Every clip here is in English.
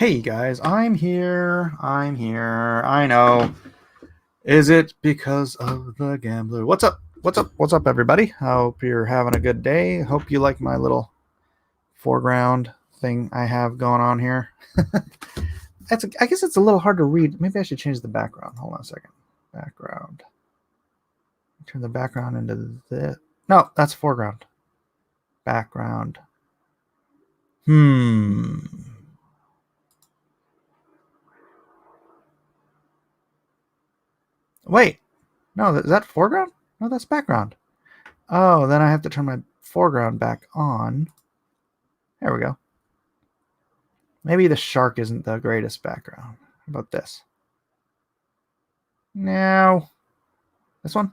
Hey guys, I'm here. I know. Is it because of the gambler? What's up? What's up, everybody? Hope you're having a good day. Hope you like my little foreground thing I have going on here. I guess it's a little hard to read. Maybe I should change the background. Hold on a second. Background. Turn the background into this. No, that's foreground. Background. Wait. No, is that foreground? No, that's background. Oh, then I have to turn my foreground back on. There we go. Maybe the shark isn't the greatest background. How about this? No. This one?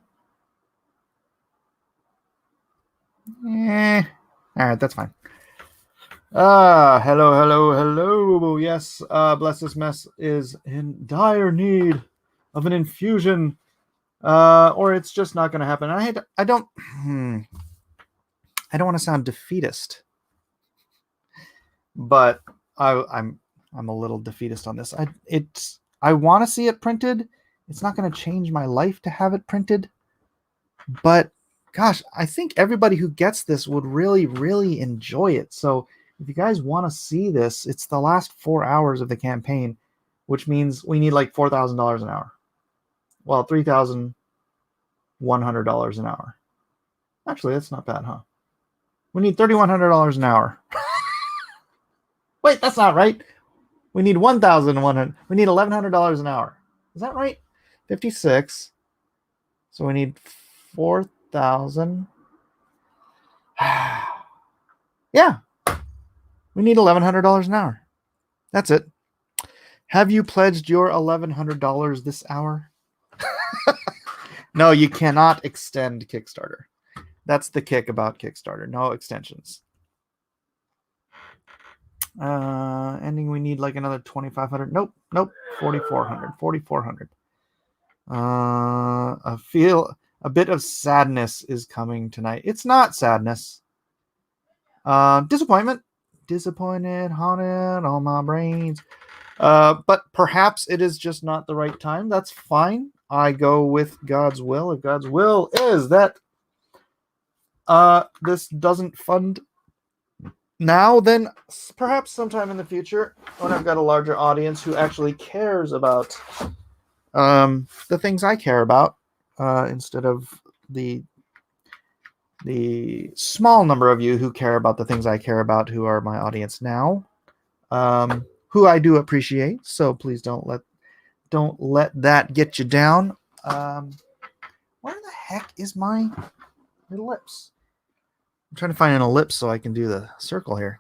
Eh. Alright, that's fine. Hello. Yes, Bless This Mess is in dire need of an infusion. Or it's just not going to happen. I don't want to sound defeatist, but I'm a little defeatist on this. I want to see it printed. It's not going to change my life to have it printed, but gosh, I think everybody who gets this would really enjoy it. So if you guys want to see this, it's the last 4 hours of the campaign, which means we need like $4,000 an hour. Well, $3,100 an hour. Actually, that's not bad, huh? We need $3,100 an hour. Wait, that's not right. We need $1,100. We need $1,100 an hour. Is that right? 56. So we need 4,000. Yeah. We need $1,100 an hour. That's it. Have you pledged your $1,100 this hour? No, you cannot extend Kickstarter. That's the kick about Kickstarter. No extensions. Ending, we need like another 2,500. Nope. 4,400. I feel a bit of sadness is coming tonight. It's not sadness. Disappointment. Disappointed, haunted, all my brains. But perhaps it is just not the right time. That's fine. I go with God's will. If God's will is that this doesn't fund now, then perhaps sometime in the future, when I've got a larger audience who actually cares about the things I care about, instead of the small number of you who care about the things I care about, who are my audience now, who I do appreciate. So please don't let that get you down. Where the heck is my ellipse? I'm trying to find an ellipse so I can do the circle here.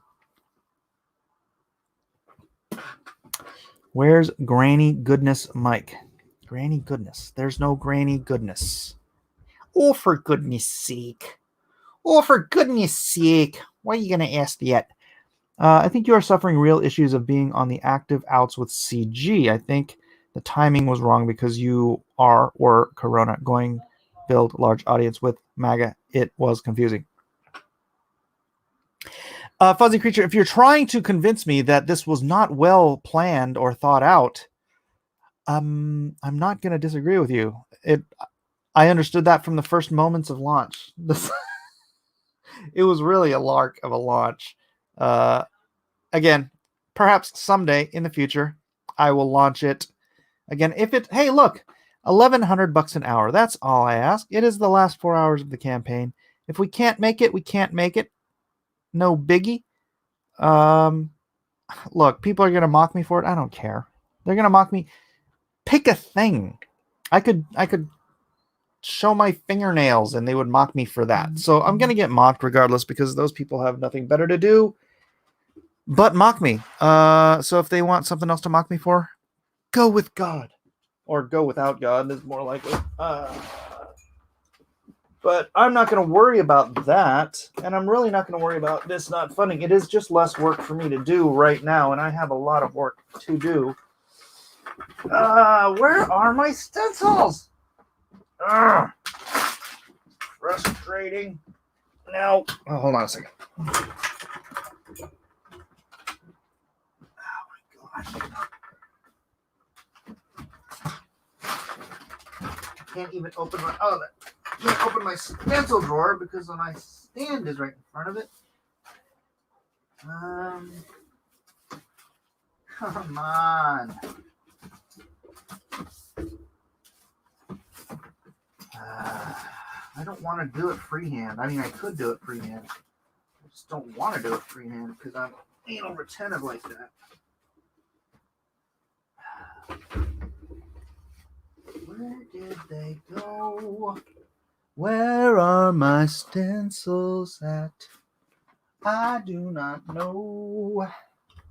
Where's Granny Goodness Mike? Granny Goodness. There's no Granny Goodness. Oh, for goodness sake. Oh, for goodness sake. Why are you going to ask that? I think you are suffering real issues of being on the active outs with CG. I think the timing was wrong because you or Corona going build large audience with MAGA. It was confusing. Fuzzy Creature, if you're trying to convince me that this was not well planned or thought out, I'm not going to disagree with you. I understood that from the first moments of launch. It was really a lark of a launch. Again, perhaps someday in the future, I will launch it again. Hey, look, $1,100 an hour. That's all I ask. It is the last 4 hours of the campaign. If we can't make it, we can't make it. No biggie. Look, people are going to mock me for it. I don't care. They're going to mock me. Pick a thing. I could show my fingernails and they would mock me for that. So I'm going to get mocked regardless because those people have nothing better to do but mock me. So if they want something else to mock me for, go with God. Or go without God is more likely. But I'm not going to worry about that. And I'm really not going to worry about this not funding. It is just less work for me to do right now. And I have a lot of work to do. Where are my stencils? Frustrating. Now, hold on a second. Oh my God. can't even open my can't open my stencil drawer because my stand is right in front of it. Come on. I don't want to do it freehand. I mean, I could do it freehand. I just don't want to do it freehand because I'm anal retentive like that. Where did they go? Where are my stencils at? I do not know.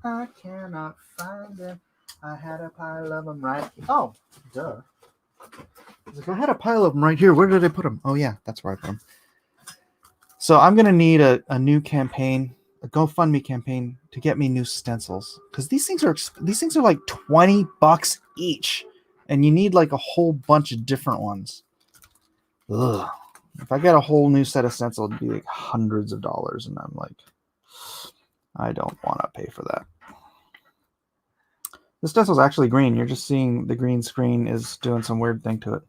I cannot find them. I had a pile of them right here. Oh, duh. I had a pile of them right here. Where did I put them? Oh, yeah, that's where I put them. So I'm going to need a new campaign, a GoFundMe campaign to get me new stencils. Because these things are like $20 each. And you need like a whole bunch of different ones. Ugh. If I get a whole new set of stencils, it'd be like hundreds of dollars. And I'm like, I don't want to pay for that. The stencil's actually green. You're just seeing the green screen is doing some weird thing to it.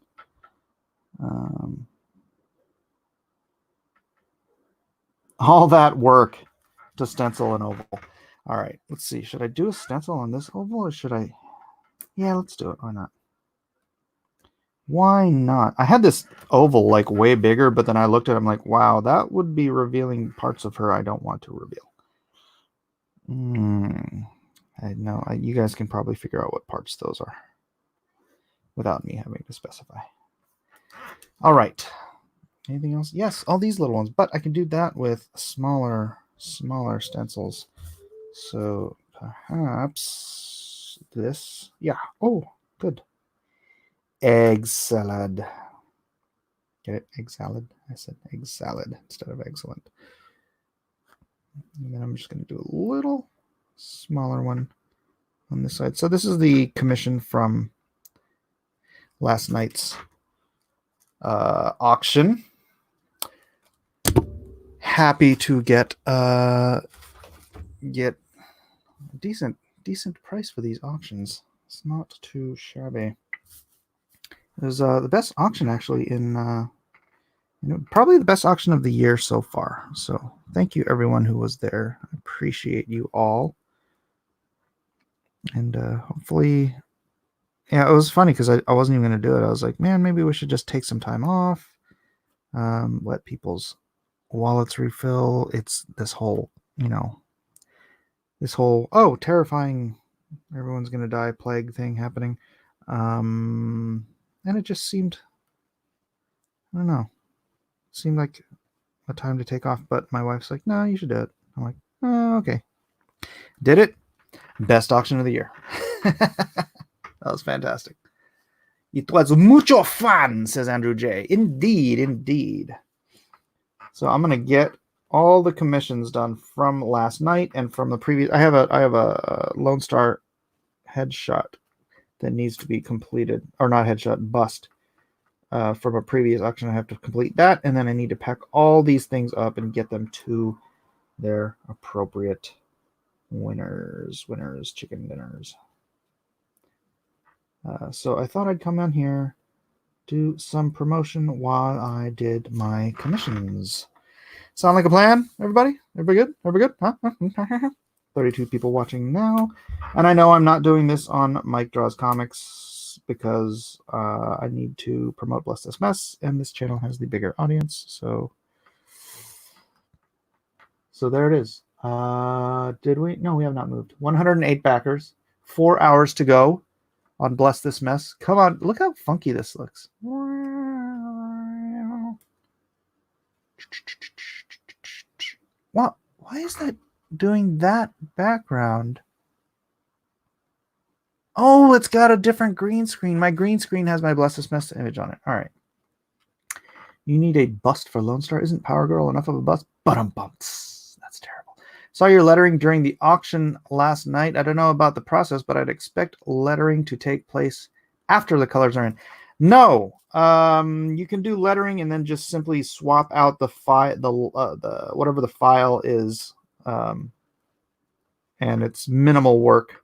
All that work to stencil an oval. All right, let's see. Should I do a stencil on this oval or should I? Yeah, let's do it. Why not? Why not? I had this oval like way bigger, but then I looked at it, I'm like, wow, that would be revealing parts of her I don't want to reveal. I know. You guys can probably figure out what parts those are without me having to specify. All right. Anything else? Yes, all these little ones, but I can do that with smaller stencils. So perhaps this. Yeah. Oh, good. Egg salad. Get it? Egg salad? I said egg salad instead of excellent. And then I'm just going to do a little smaller one on this side. So this is the commission from last night's auction. Happy to get decent price for these auctions. It's not too shabby. It was the best auction actually in probably the best auction of the year so far. So thank you everyone who was there. I appreciate you all. And hopefully, yeah, it was funny because I wasn't even going to do it. I was like, man, maybe we should just take some time off, let people's wallets refill. It's this whole, terrifying, everyone's going to die plague thing happening. And it just seemed, I don't know, seemed like a time to take off. But my wife's like, no, you should do it. I'm like, oh, okay. Did it. Best auction of the year. That was fantastic. It was mucho fun, says Andrew J. Indeed. So I'm gonna get all the commissions done from last night and from the previous. I have a Lone Star headshot that needs to be completed, or not headshot, bust from a previous auction. I have to complete that, and then I need to pack all these things up and get them to their appropriate winners, chicken dinners. So I thought I'd come on here, do some promotion while I did my commissions. Sound like a plan, everybody? Everybody good? Huh? 32 people watching now. And I know I'm not doing this on Mike Draws Comics because I need to promote Bless This Mess, and this channel has the bigger audience. So there it is. Did we? No, we have not moved. 108 backers. 4 hours to go on Bless This Mess. Come on, look how funky this looks. What? Why is that doing that background? Oh, it's got a different green screen. My green screen has my Bless This Mess image on it. All right. You need a bust for Lone Star. Isn't Power Girl enough of a bust? That's terrible. Saw your lettering during the auction last night. I don't know about the process, but I'd expect lettering to take place after the colors are in. No, you can do lettering and then just simply swap out the file, the whatever the file is, and it's minimal work.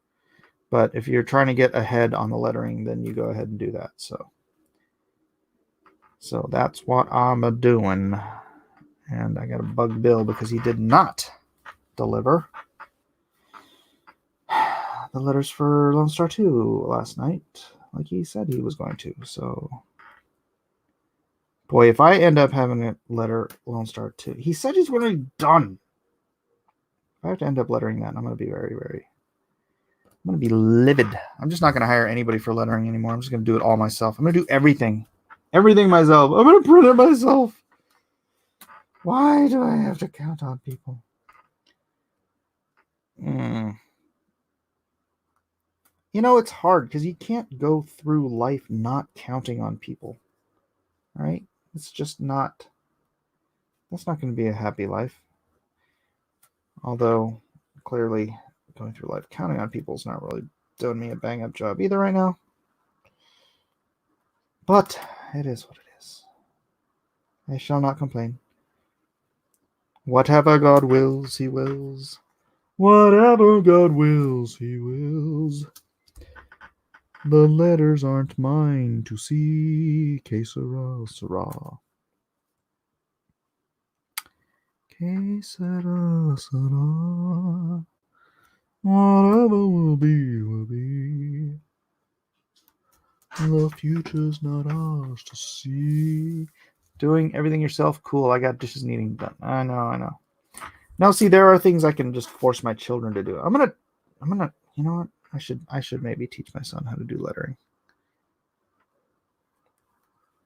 But if you're trying to get ahead on the lettering, then you go ahead and do that. So So that's what I'm doing. And I got a bug Bill because he did not deliver the letters for Lone Star 2 last night, like he said he was going to. So, boy, if I end up having a letter Lone Star 2, he said he's going to be done. If I have to end up lettering that, I'm going to be very, very, I'm going to be livid. I'm just not going to hire anybody for lettering anymore. I'm just going to do it all myself. I'm going to do everything myself. I'm going to print it myself. Why do I have to count on people? You know, it's hard because you can't go through life not counting on people, right? It's just not, that's not going to be a happy life. Although, clearly, going through life counting on people is not really doing me a bang up job either right now. But it is what it is. I shall not complain. Whatever God wills, he wills. Whatever God wills, he wills. The letters aren't mine to see. Que sera, sera. Que sera, sera. Whatever will be, will be. The future's not ours to see. Doing everything yourself? Cool. I got dishes needing done. I know. Now, see, there are things I can just force my children to do. I'm gonna, you know what? I should maybe teach my son how to do lettering.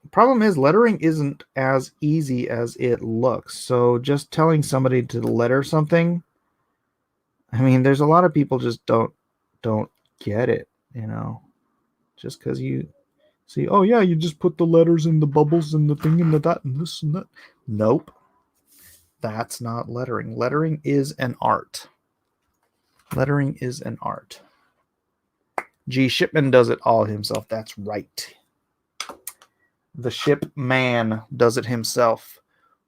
The problem is lettering isn't as easy as it looks. So just telling somebody to letter something, I mean, there's a lot of people just don't get it, you know. Just because you see, oh yeah, you just put the letters in the bubbles and the thing and the that and this and that. Nope. That's not lettering. Lettering is an art. Lettering is an art. G. Shipman does it all himself. That's right. The ship man does it himself.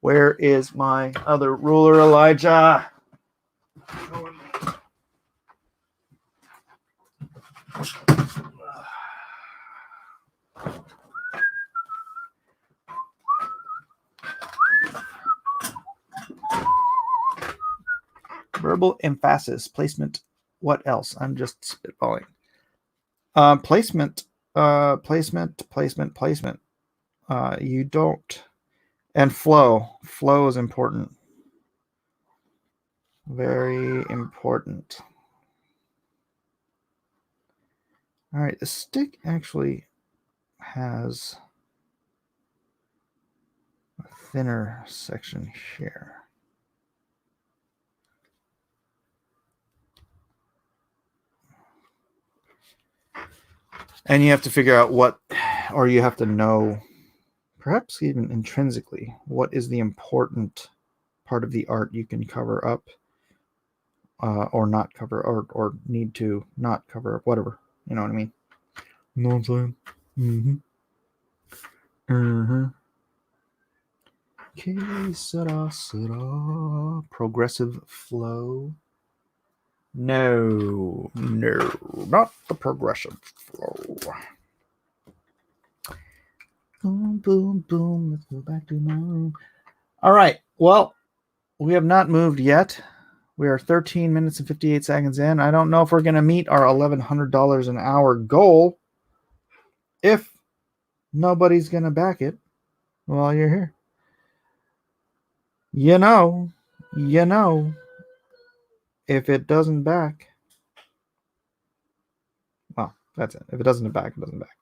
Where is my other ruler, Elijah? Verbal emphasis, placement. What else? I'm just spitballing. Placement. Placement. You don't. And flow. Flow is important. Very important. All right, the stick actually has a thinner section here. And you have to figure out what, or you have to know, perhaps even intrinsically, what is the important part of the art you can cover up or not cover, or need to not cover up, whatever. You know what I mean? You know what I'm saying? Okay, sera. Progressive flow. No, not the progressive flow. Boom, boom, boom. Let's go back to my room. All right. Well, we have not moved yet. We are 13 minutes and 58 seconds in. I don't know if we're going to meet our $1,100 an hour goal if nobody's going to back it while you're here. You know, if it doesn't back, well, that's it. If it doesn't back, it doesn't back.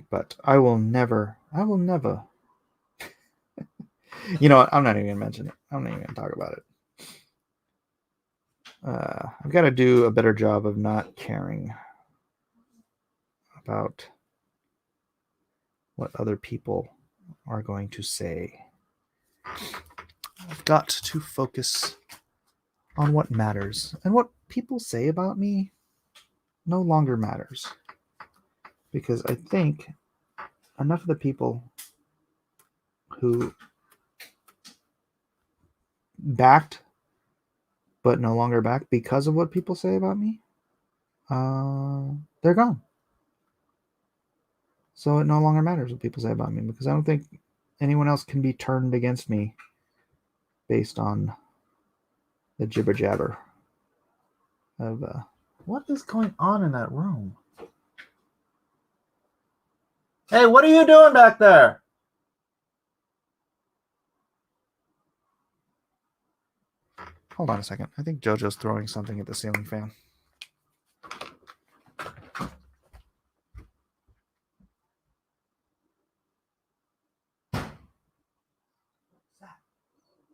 But I will never. You know what? I'm not even going to mention it. I'm not even going to talk about it. I've got to do a better job of not caring about what other people are going to say. I've got to focus on what matters. And what people say about me no longer matters. Because I think enough of the people who backed but no longer back because of what people say about me, they're gone. So it no longer matters what people say about me, because I don't think anyone else can be turned against me based on the jibber jabber of what is going on in that room? Hey, what are you doing back there? Hold on a second. I think JoJo's throwing something at the ceiling fan.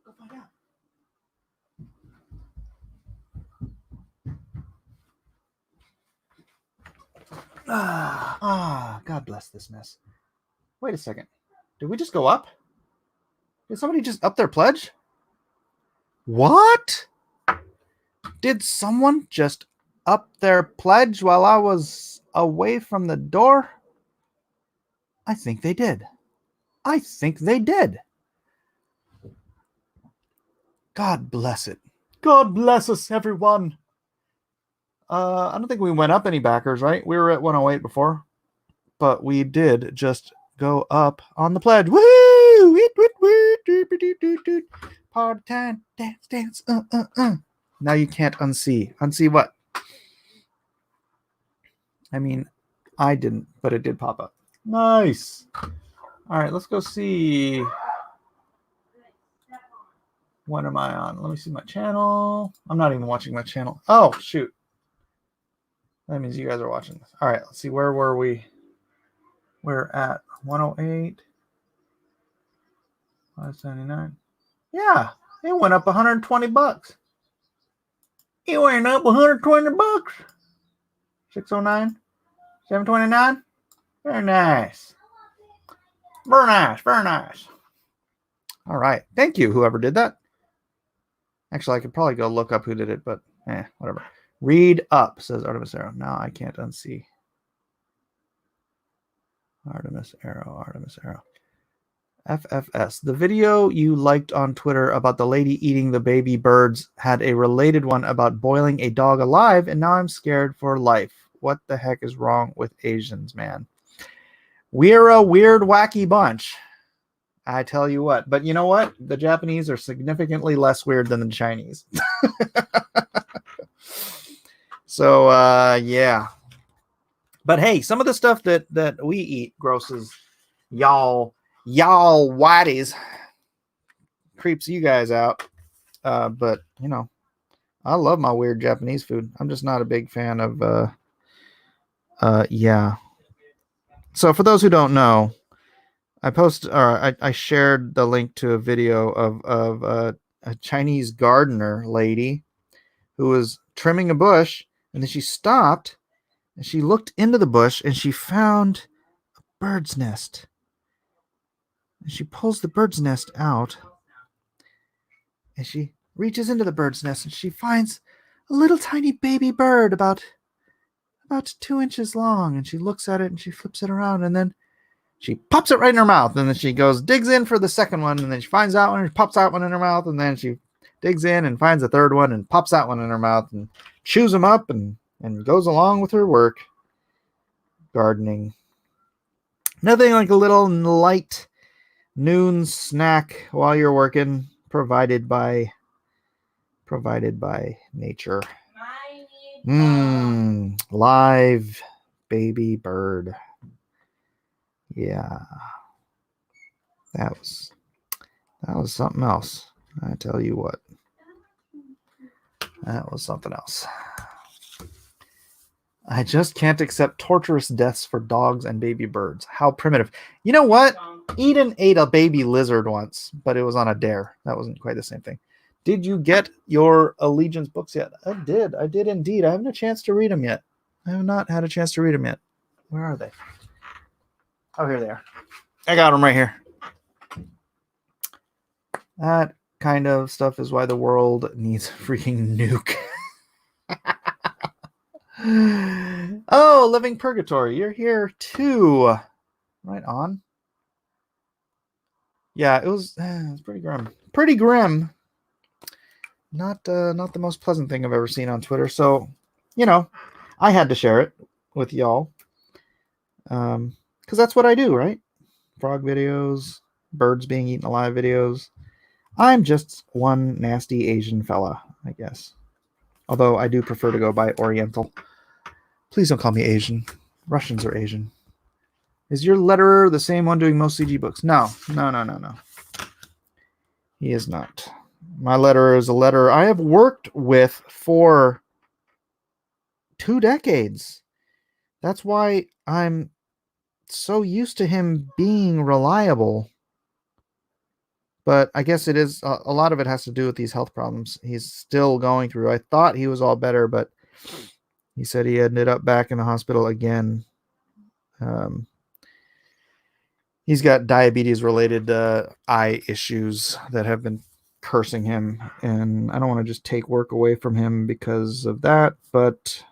Go find out. God bless this mess. Wait a second. Did we just go up? Did somebody just up their pledge? What? Did someone just up their pledge while I was away from the door? I think they did. I think they did. God bless it. God bless us, everyone. I don't think we went up any backers, right? We were at 108 before, but we did just go up on the pledge. Woo! Party time, dance, dance. Now you can't unsee. Unsee what? I mean, I didn't, but it did pop up. Nice. All right, let's go see. What am I on? Let me see my channel. I'm not even watching my channel. Oh, shoot. That means you guys are watching this. All right, let's see. Where were we? We're at 108. 579. Yeah, it went up 120 bucks. It went up 120 bucks. 609. 729. Very nice. Very nice. Very nice. All right. Thank you, whoever did that. Actually, I could probably go look up who did it, but whatever. Read up, says Artemis Arrow. Now I can't unsee. Artemis Arrow, Artemis Arrow. FFS. The video you liked on Twitter about the lady eating the baby birds had a related one about boiling a dog alive, and now I'm scared for life. What the heck is wrong with Asians, man? We're a weird, wacky bunch. I tell you what. But you know what? The Japanese are significantly less weird than the Chinese. So, yeah. But hey, some of the stuff that we eat grosses y'all whiteys, creeps you guys out. But, you know, I love my weird Japanese food. I'm just not a big fan of, yeah. So for those who don't know, I shared the link to a video of a Chinese gardener lady who was trimming a bush, and then she stopped and she looked into the bush and she found a bird's nest. And she pulls the bird's nest out and she reaches into the bird's nest and she finds a little tiny baby bird about 2 inches long, and she looks at it and she flips it around, and then she pops it right in her mouth, and then she digs in for the second one, and then she finds that one and pops that one in her mouth, and then she digs in and finds the third one and pops that one in her mouth and chews them up and goes along with her work. Gardening. Nothing like a little light noon snack while you're working, provided by nature. Live baby bird. Yeah, that was something else. I tell you what, that was something else. I just can't accept torturous deaths for dogs and baby birds. How primitive. You know what? Eden ate a baby lizard once, but it was on a dare. That wasn't quite the same thing. Did you get your Allegiance books yet? I did. I did indeed. I haven't had a chance to read them yet. I have not had a chance to read them yet. Where are they? Oh, here they are. I got them right here. That kind of stuff is why the world needs a freaking nuke. Oh, Living Purgatory. You're here too. Right on. Yeah, it was pretty grim. Pretty grim. Not the most pleasant thing I've ever seen on Twitter. So, you know, I had to share it with y'all. Because Because that's what I do, right? Frog videos, birds being eaten alive videos. I'm just one nasty Asian fella, I guess. Although I do prefer to go by Oriental. Please don't call me Asian. Russians are Asian. Is your letterer the same one doing most CG books? No. He is not. My letterer is a letterer I have worked with for 2 decades. That's why I'm so used to him being reliable. But I guess it is a lot of it has to do with these health problems he's still going through. I thought he was all better, but he said he ended up back in the hospital again. He's got diabetes related eye issues that have been cursing him, and I don't want to just take work away from him because of that, but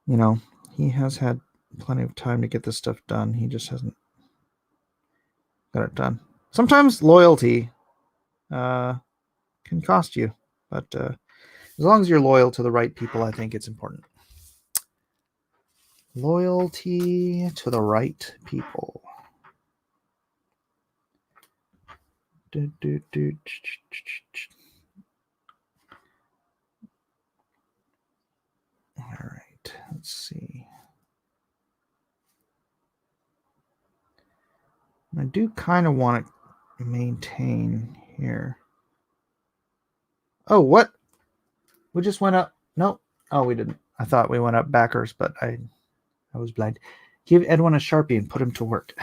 you know, he has had plenty of time to get this stuff done. He just hasn't got it done. Sometimes loyalty can cost you, but as long as you're loyal to the right people, I think it's important. Loyalty to the right people. All right, let's see. I do kind of want to maintain here. Oh, what? We just went up. Nope. Oh, we didn't. I thought we went up backers, but I was blind. Give Edwin a Sharpie and put him to work.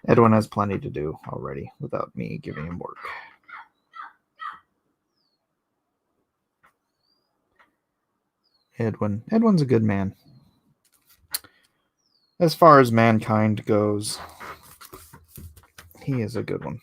Edwin has plenty to do already without me giving him work. Edwin's a good man. As far as mankind goes, he is a good one.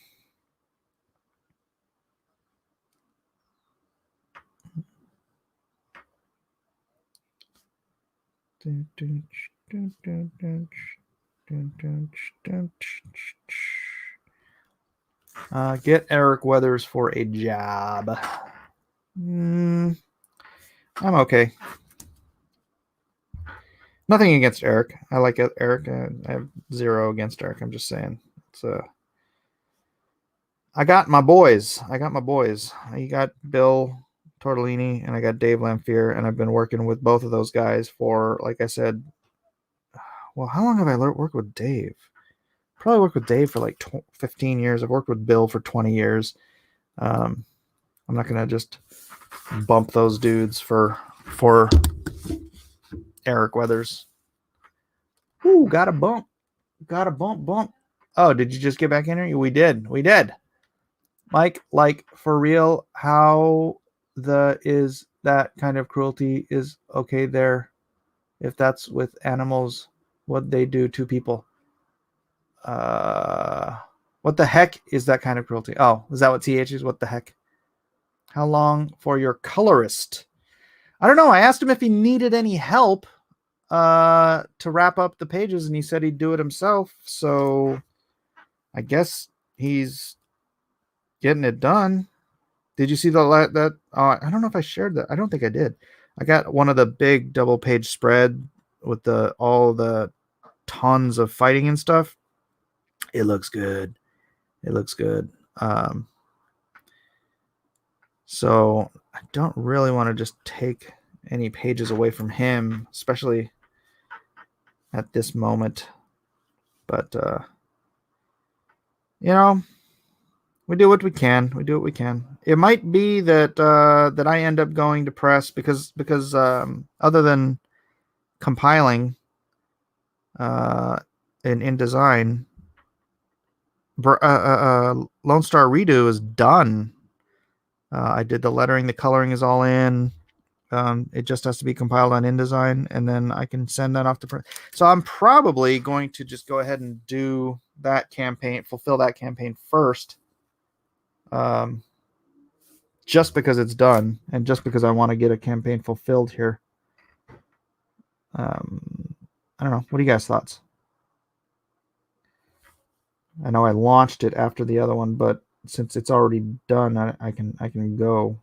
Get Eric Weathers for a job. I'm okay. Nothing against Eric. I like Eric. I have 0 against Eric. I'm just saying. I got my boys. I got Bill Tortellini and I got Dave Lamphere, and I've been working with both of those guys for, like I said, well, how long have I worked with Dave? Probably worked with Dave for like 15 years. I've worked with Bill for 20 years. I'm not going to just bump those dudes for Eric Weathers. Ooh, got a bump. Bump. Oh, did you just get back in here? We did. Mike, like, for real, how is that kind of cruelty is okay there? If that's with animals, what they do to people? What the heck is that kind of cruelty? Oh, is that what TH is? What the heck? How long for your colorist? I don't know. I asked him if he needed any help to wrap up the pages, and he said he'd do it himself. So I guess he's getting it done. Did you see that? I don't know if I shared that. I don't think I did. I got one of the big double page spread with all the tons of fighting and stuff. It looks good. So I don't really want to just take any pages away from him, especially at this moment. But we do what we can. It might be that that I end up going to press because other than compiling in InDesign, Lone Star Redo is done. I did the lettering, the coloring is all in. It just has to be compiled on InDesign, and then I can send that off to print. So I'm probably going to just go ahead and do that campaign, fulfill that campaign first, just because it's done, and just because I want to get a campaign fulfilled here. I don't know. What are you guys' thoughts? I know I launched it after the other one, but since it's already done, I can go.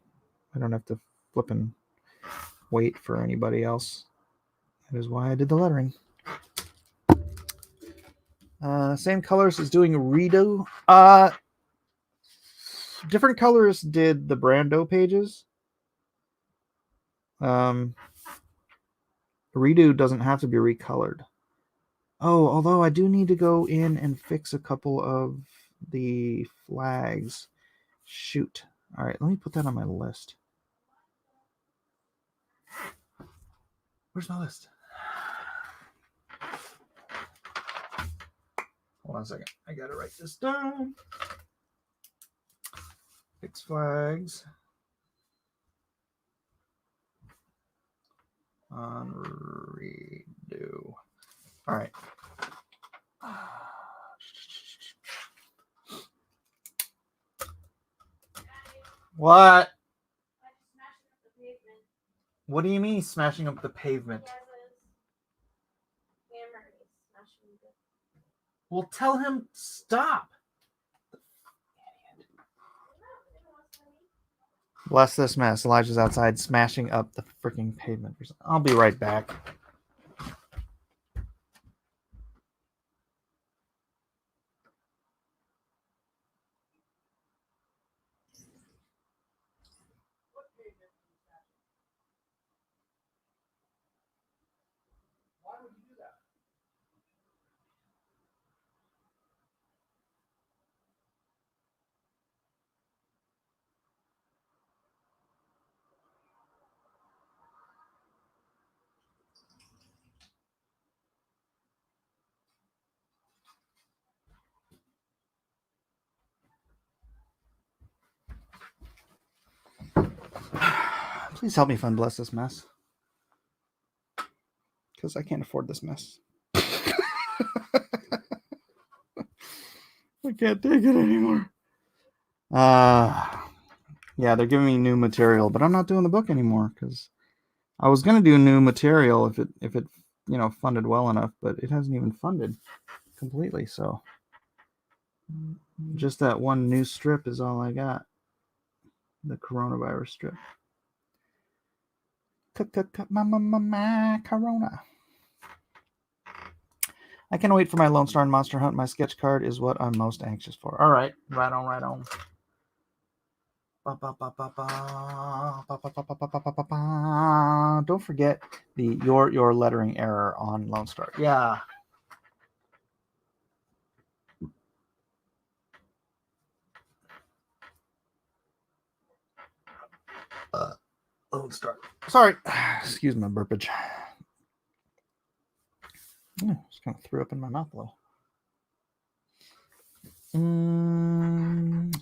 I don't have to flip and wait for anybody else. That is why I did the lettering. Same colors as doing redo. Different colors did the Brando pages. Redo doesn't have to be recolored. Oh, although I do need to go in and fix a couple of the flags. Shoot. All right, let me put that on my list. Where's my list? Hold on a second. I gotta write this down. Fix flags. On redo. All right. What? What do you mean smashing up the pavement? Well, tell him stop. Bless this mess. Elijah's outside smashing up the freaking pavement. I'll be right back. Why would you do that? Please help me fund bless this mess. Because I can't afford this mess. I can't take it anymore. Yeah, they're giving me new material, but I'm not doing the book anymore because I was gonna do new material if it funded well enough, but it hasn't even funded completely. So just that one new strip is all I got. The coronavirus strip. Corona. I can't wait for my Lone Star and Monster Hunt. My sketch card is what I'm most anxious for. All right, right on. Don't forget your lettering error on Lone Star. Yeah. Lone Star. Sorry. Excuse my burpage. Just kind of threw up in my mouth a little.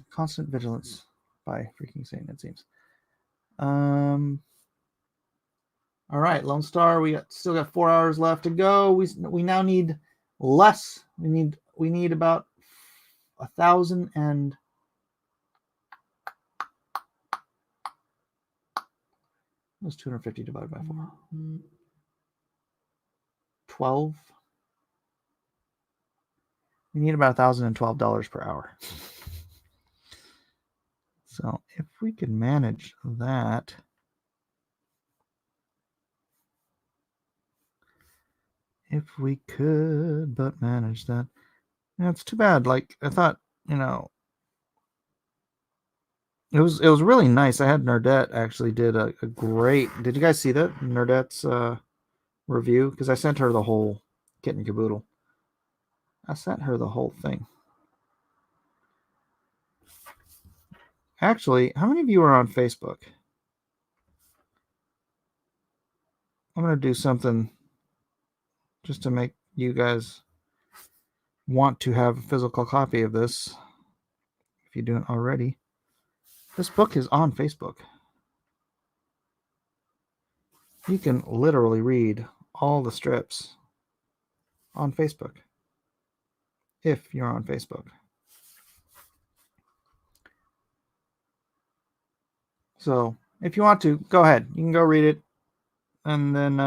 Constant Vigilance by freaking Satan, it seems. All right, Lone Star. We still got 4 hours left to go. We now need less. We need about 1,000 and what's 250 divided by 4? 12. We need about $1,012 per hour. So if we can manage that. If we could but manage that. Yeah, it's too bad. Like I thought, it was really nice. I had Nerdette actually did a great. Did you guys see that Nerdette's review? Because I sent her the whole kit and caboodle. I sent her the whole thing. Actually, how many of you are on Facebook? I'm gonna do something just to make you guys want to have a physical copy of this. If you don't already, this book is on Facebook. You can literally read all the strips on Facebook if you're on Facebook. So if you want to, go ahead. You can go read it. And then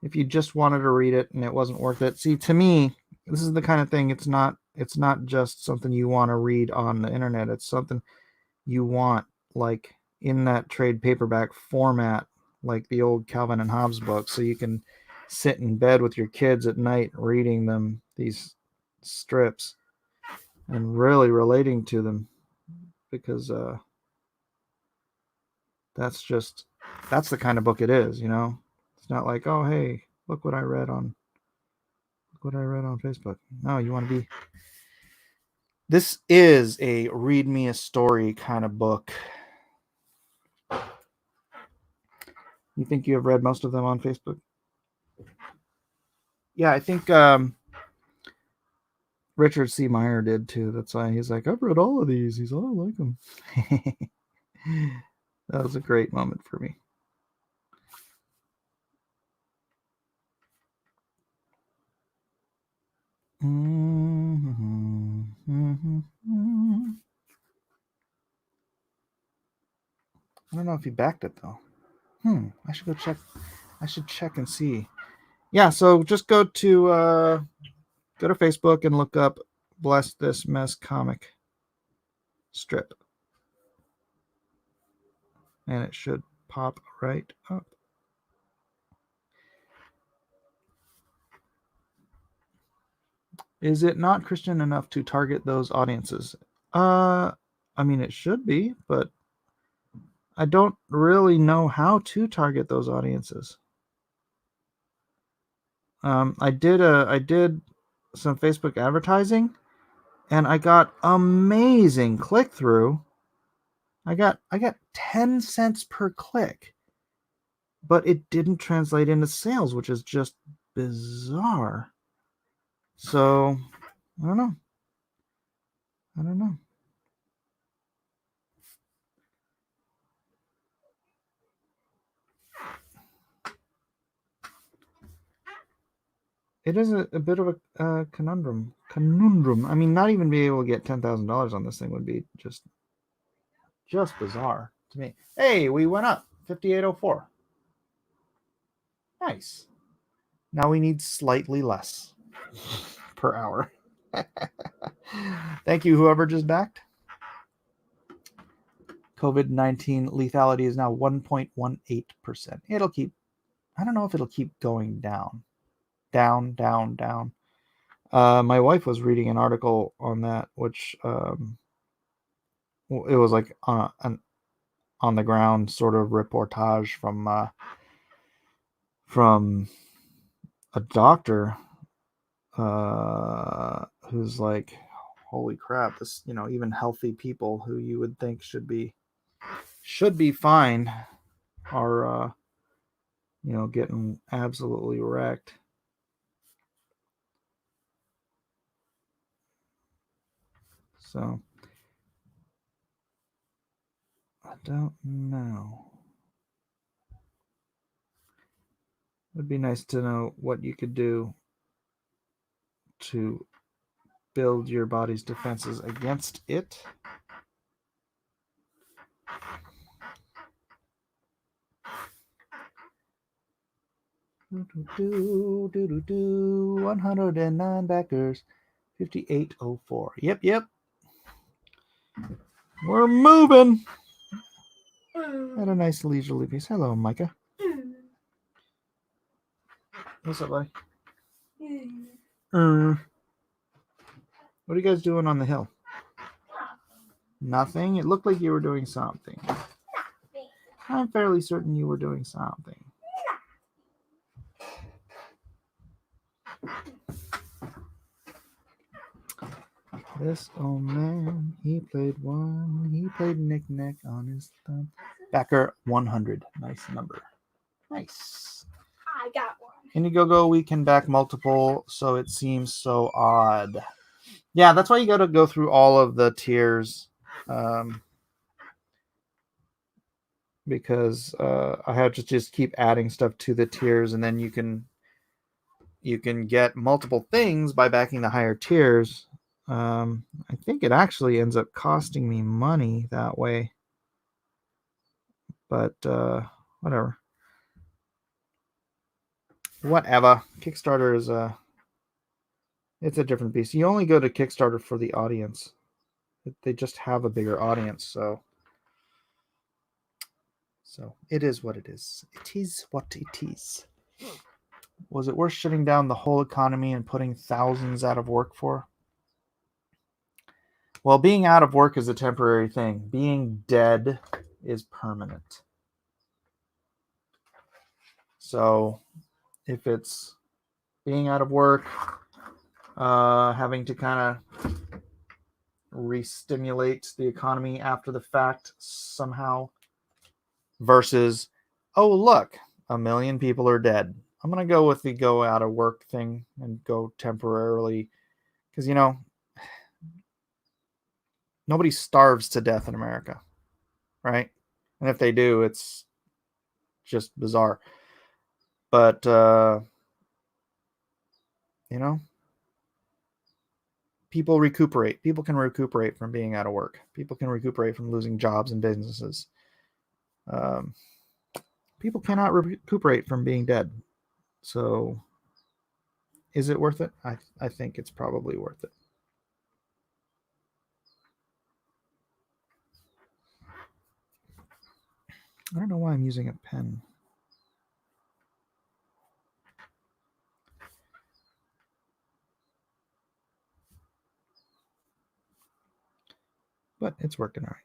if you just wanted to read it and it wasn't worth it, see, to me, this is the kind of thing, it's not just something you want to read on the internet. It's something you want like in that trade paperback format like the old Calvin and Hobbes books, so you can sit in bed with your kids at night reading them these strips and really relating to them, because that's the kind of book it is, you know. It's not like, oh hey, look what I read on Facebook. No, you want to be. This is a read me a story kind of book. You think you have read most of them on Facebook? Yeah, I think Richard C. Meyer did too. That's why he's like, I've read all of these. He's all, I like them. That was a great moment for me. I don't know if he backed it though. I should go check. I should check and see. Yeah, so just go to Facebook and look up "Bless This Mess" comic strip, and it should pop right up. Is it not Christian enough to target those audiences? I mean, it should be, but I don't really know how to target those audiences. I did some Facebook advertising, and I got amazing click through. I got 10 cents per click, but it didn't translate into sales, which is just bizarre. So I don't know. It is a bit of a conundrum. I mean, not even being able to get $10,000 on this thing would be just bizarre to me. Hey, we went up 5804. Nice. Now we need slightly less per hour. Thank you, whoever just backed. COVID-19 lethality is now 1.18%. It'll keep, I don't know if it'll keep going down. Down. My wife was reading an article on that, which it was like an on the ground sort of reportage from a doctor who's like, holy crap, this, you know, even healthy people who you would think should be fine are you know, getting absolutely wrecked. So I don't know. It'd be nice to know what you could do to build your body's defenses against it. Do 109 backers, 5804. Yep. We're moving at a nice leisurely pace. Hello, Micah. What's up, buddy? What are you guys doing on the hill? Nothing? It looked like you were doing something. I'm fairly certain you were doing something. This old man, he played knick-knack on his thumb. Backer 100. Nice number. Nice. I got one. Indiegogo, we can back multiple, so it seems so odd. Yeah, that's why you got to go through all of the tiers. Because I had to just keep adding stuff to the tiers, and then you can get multiple things by backing the higher tiers. I think it actually ends up costing me money that way, but whatever. Kickstarter is it's a different beast. You only go to Kickstarter for the audience. They just have a bigger audience, so So it is what it is. It is what it is. Was it worth shutting down the whole economy and putting thousands out of work for? Well, being out of work is a temporary thing. Being dead is permanent. So if it's being out of work, having to kind of re-stimulate the economy after the fact somehow, versus, oh, look, 1 million people are dead. I'm going to go with the go out of work thing and go temporarily. Because, nobody starves to death in America, right? And if they do, it's just bizarre. But, people recuperate. People can recuperate from being out of work. People can recuperate from losing jobs and businesses. People cannot recuperate from being dead. So, is it worth it? I think it's probably worth it. I don't know why I'm using a pen. But it's working all right.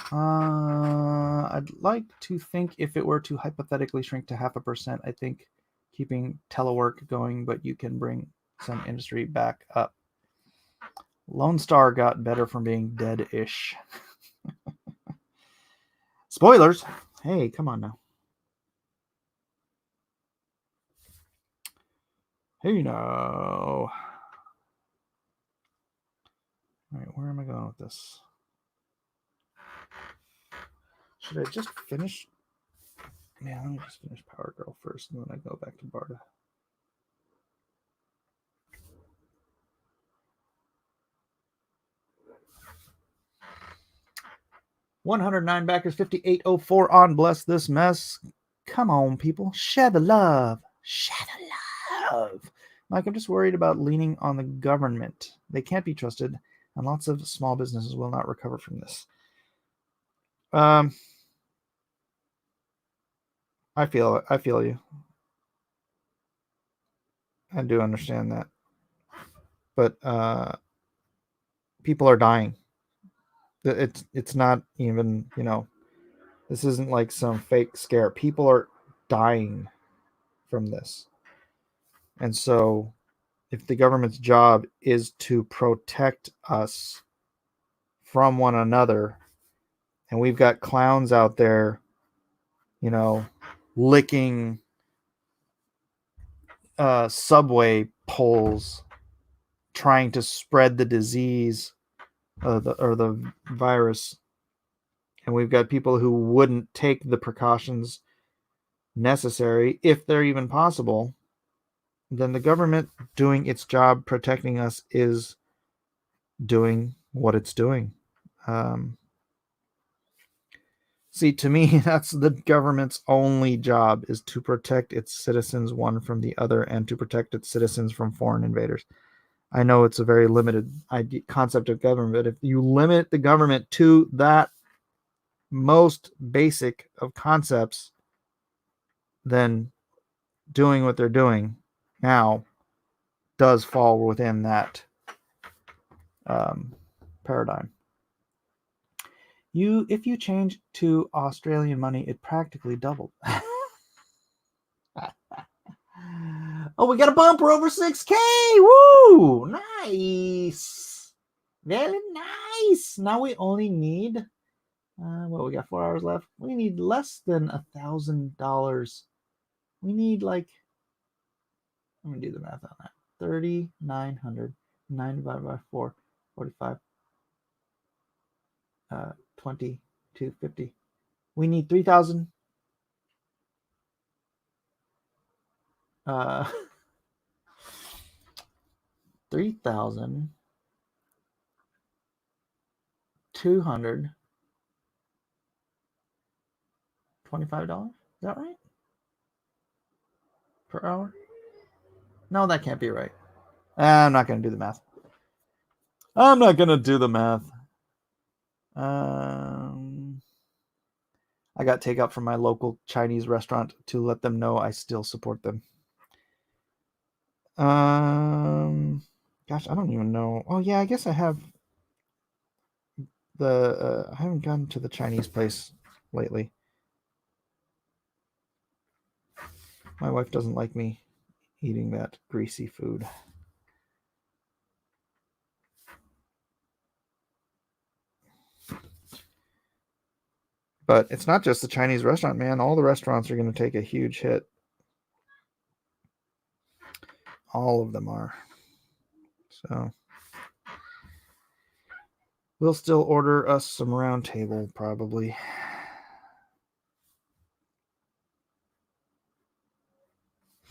I'd like to think if it were to hypothetically shrink to 0.5%, I think keeping telework going, but you can bring some industry back up. Lone Star got better from being dead-ish. Spoilers! Hey, come on now. Hey, now. All right, where am I going with this? Should I just finish? Yeah, let me just finish Power Girl first, and then I go back to Barda. $109 backers, 5804 on Bless This Mess. Come on, people. Share the love. Share the love. Mike, I'm just worried about leaning on the government. They can't be trusted, and lots of small businesses will not recover from this. I feel you. I do understand that. But people are dying. It's not even, this isn't like some fake scare. People are dying from this. And so if the government's job is to protect us from one another, and we've got clowns out there, licking subway poles, trying to spread the disease or the virus, and we've got people who wouldn't take the precautions necessary, if they're even possible, then the government doing its job protecting us is doing what it's doing. See, to me, that's the government's only job, is to protect its citizens one from the other and to protect its citizens from foreign invaders. I know it's a very limited concept of government, but if you limit the government to that most basic of concepts, then doing what they're doing now does fall within that paradigm. If you change to Australian money, it practically doubled. Oh, we got a bumper over 6K. Woo! Nice. Very nice. Now we only need, we got 4 hours left. We need less than $1,000. We need I'm going to do the math on that. 3,900. 9 divided by 4, 45. 20 to 50. We need 3,000. 3,225. Is that right? Per hour? No, that can't be right. I'm not going to do the math. Um, I got takeout from my local Chinese restaurant to let them know I still support them. Um, Gosh, I don't even know. Oh yeah, I guess I have I haven't gone to the Chinese place lately. My wife doesn't like me eating that greasy food. But it's not just the Chinese restaurant, man. All the restaurants are going to take a huge hit. All of them are. So we'll still order us some round table, probably.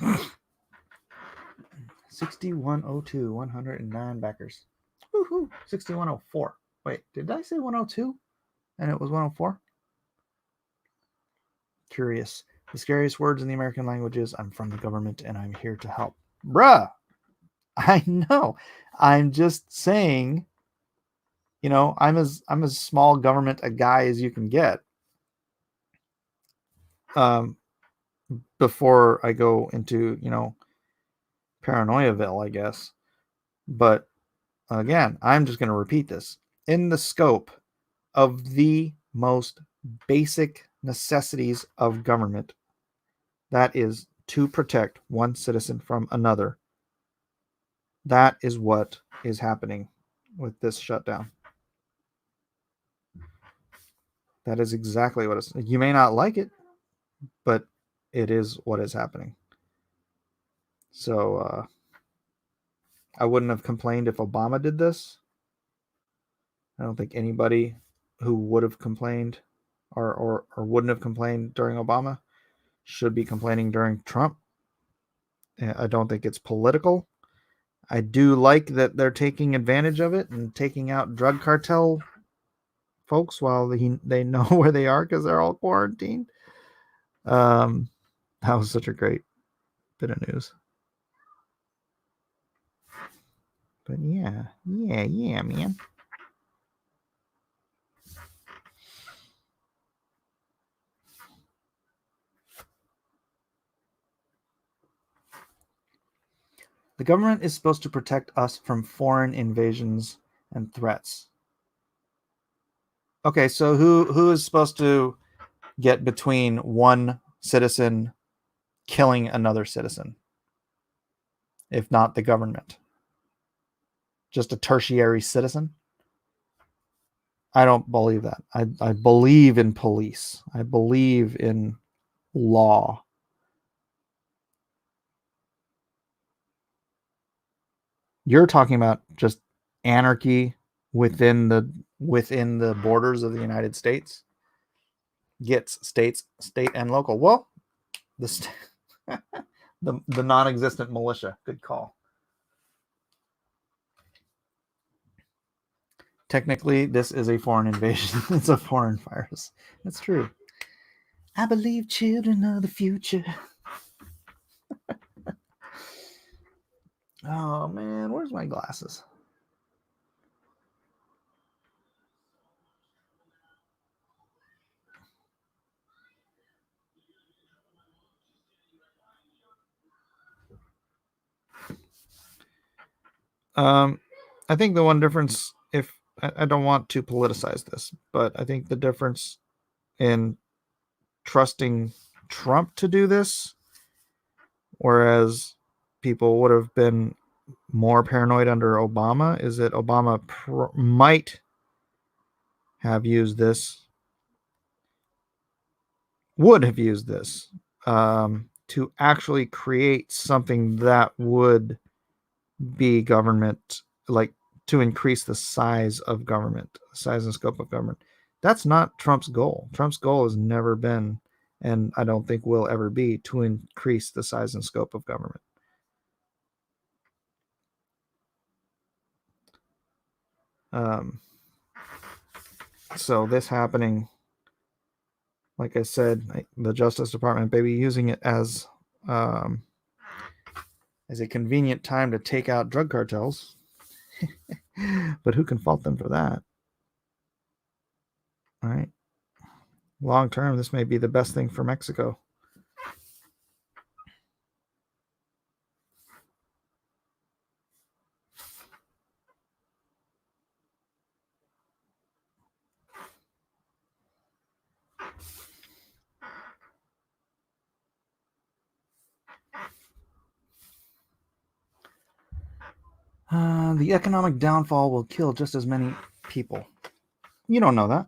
$61.02, 109 backers. Woohoo! 61.04. Wait, did I say 102? And it was 104? Curious. The scariest words in the American language is I'm from the government and I'm here to help. Bruh! I know. I'm just saying, I'm as small government a guy as you can get. Um, before I go into, paranoiaville, I guess. But again, I'm just going to repeat this. In the scope of the most basic necessities of government, that is to protect one citizen from another. That is what is happening with this shutdown. That is exactly what it's. You may not like it, but it is what is happening. So I wouldn't have complained if Obama did this. I don't think anybody who would have complained or wouldn't have complained during Obama should be complaining during Trump. I don't think it's political. I do like that they're taking advantage of it and taking out drug cartel folks while they know where they are because they're all quarantined. Um, that was such a great bit of news. But yeah, man. The government is supposed to protect us from foreign invasions and threats. Okay, so who is supposed to get between one citizen killing another citizen, if not the government? Just a tertiary citizen? I don't believe that. I believe in police. I believe in law. You're talking about just anarchy within the borders of the United States. Gets state and local. Well, the the non-existent militia. Good call. Technically, this is a foreign invasion. It's a foreign virus. That's true. I believe children of the future. Oh man, where's my glasses? I think the one difference, if I don't want to politicize this, but I think the difference in trusting Trump to do this, whereas people would have been more paranoid under Obama, is that Obama might have used this, would have used this to actually create something that would be government, like to increase the size of government, size and scope of government. That's not Trump's goal. Trump's goal has never been, and I don't think will ever be, to increase the size and scope of government. Um, so this happening, like I said, the Justice Department, maybe using it as a convenient time to take out drug cartels. But who can fault them for that? All right. Long term, this may be the best thing for Mexico. The economic downfall will kill just as many people. You don't know that.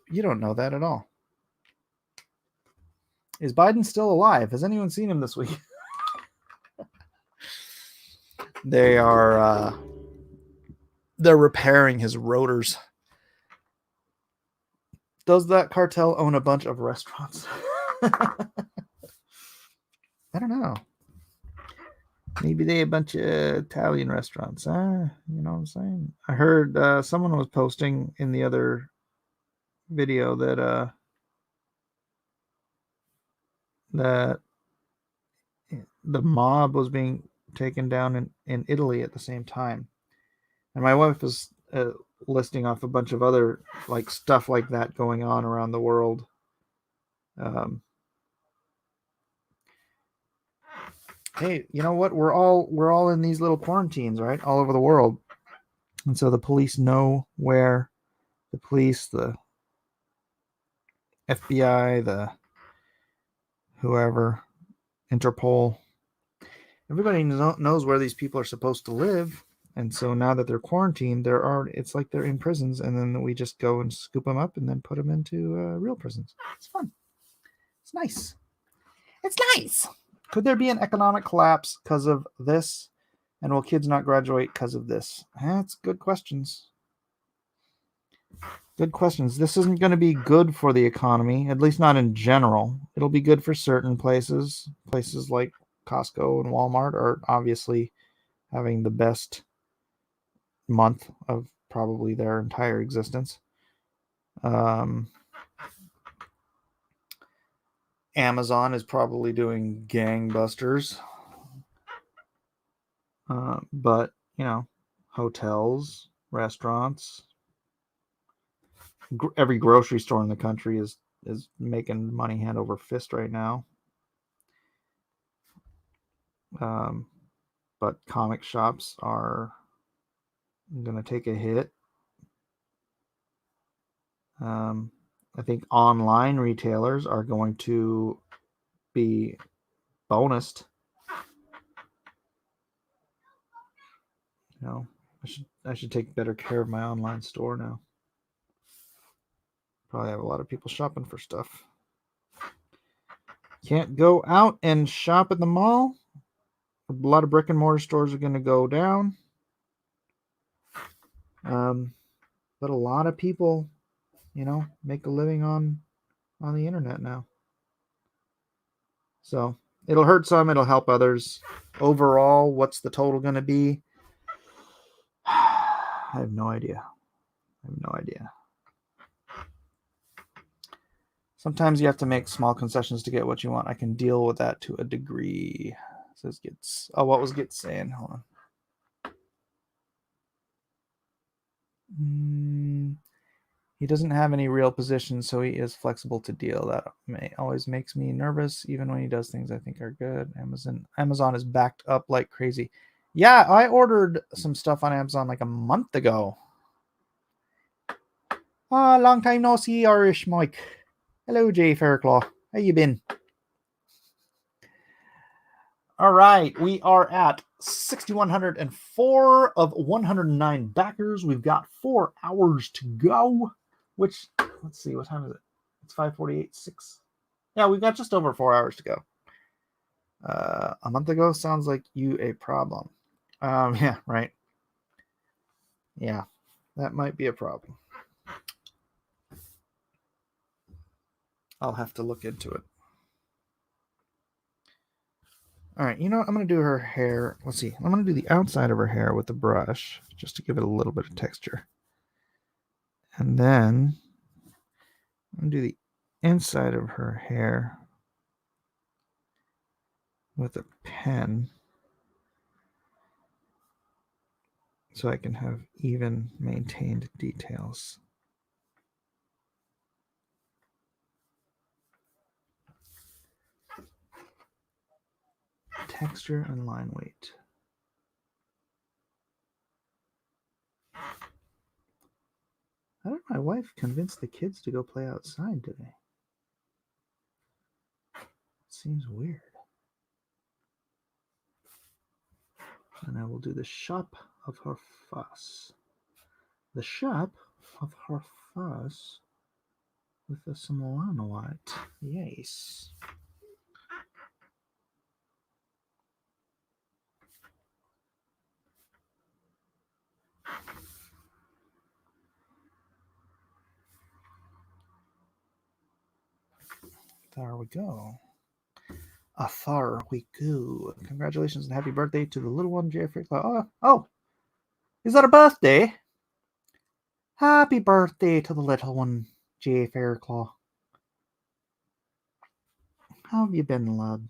You don't know that at all. Is Biden still alive? Has anyone seen him this week? They are they're repairing his rotors. Does that cartel own a bunch of restaurants? I don't know. Maybe they a bunch of Italian restaurants. You know what I'm saying? I heard someone was posting in the other video that that the mob was being taken down in Italy at the same time. And my wife was listing off a bunch of other like stuff like that going on around the world. Um, hey, you know what? We're all in these little quarantines, right? All over the world, and so the police know where the police, the FBI, the whoever, Interpol, everybody knows where these people are supposed to live. And so now that they're quarantined, it's like they're in prisons, and then we just go and scoop them up and then put them into real prisons. It's fun. It's nice. It's nice. Could there be an economic collapse because of this? And will kids not graduate because of this? That's good questions. Good questions. This isn't going to be good for the economy, at least not in general. It'll be good for certain places. Places like Costco and Walmart are obviously having the best month of probably their entire existence. Amazon is probably doing gangbusters. But, hotels, restaurants, every grocery store in the country is making money hand over fist right now. But comic shops are going to take a hit. I think online retailers are going to be bonused. I should take better care of my online store now. Probably have a lot of people shopping for stuff. Can't go out and shop at the mall. A lot of brick and mortar stores are going to go down. But a lot of people, make a living on the internet now. So it'll hurt some, it'll help others. Overall, what's the total going to be? I have no idea. Sometimes you have to make small concessions to get what you want. I can deal with that to a degree. Says Gits. Oh, what was Gits saying? Hold on. He doesn't have any real position, so he is flexible to deal. That always makes me nervous, even when he does things I think are good. Amazon is backed up like crazy. Yeah, I ordered some stuff on Amazon like a month ago. Long time no see, Irish Mike. Hello, Jay Fairclaw. How you been? All right, we are at 6,104 of 109 backers. We've got 4 hours to go, which, let's see, what time is it? It's 5:48, 6. Yeah, we've got just over 4 hours to go. A month ago sounds like you a problem. Yeah, right. Yeah, that might be a problem. I'll have to look into it. All right, I'm going to do her hair. Let's see. I'm going to do the outside of her hair with the brush just to give it a little bit of texture. And then I'm going to do the inside of her hair with a pen. so I can have even maintained details. Texture and line weight. How did my wife convince the kids to go play outside today? It seems weird. And I will do the shop of her fuss. The shop of her fuss with some lanolite. Yes. There we go. There we go. Congratulations and happy birthday to the little one, Jeffrey. Oh, is that a birthday? Happy birthday to the little one, Jay Fairclaw. How have you been, lad?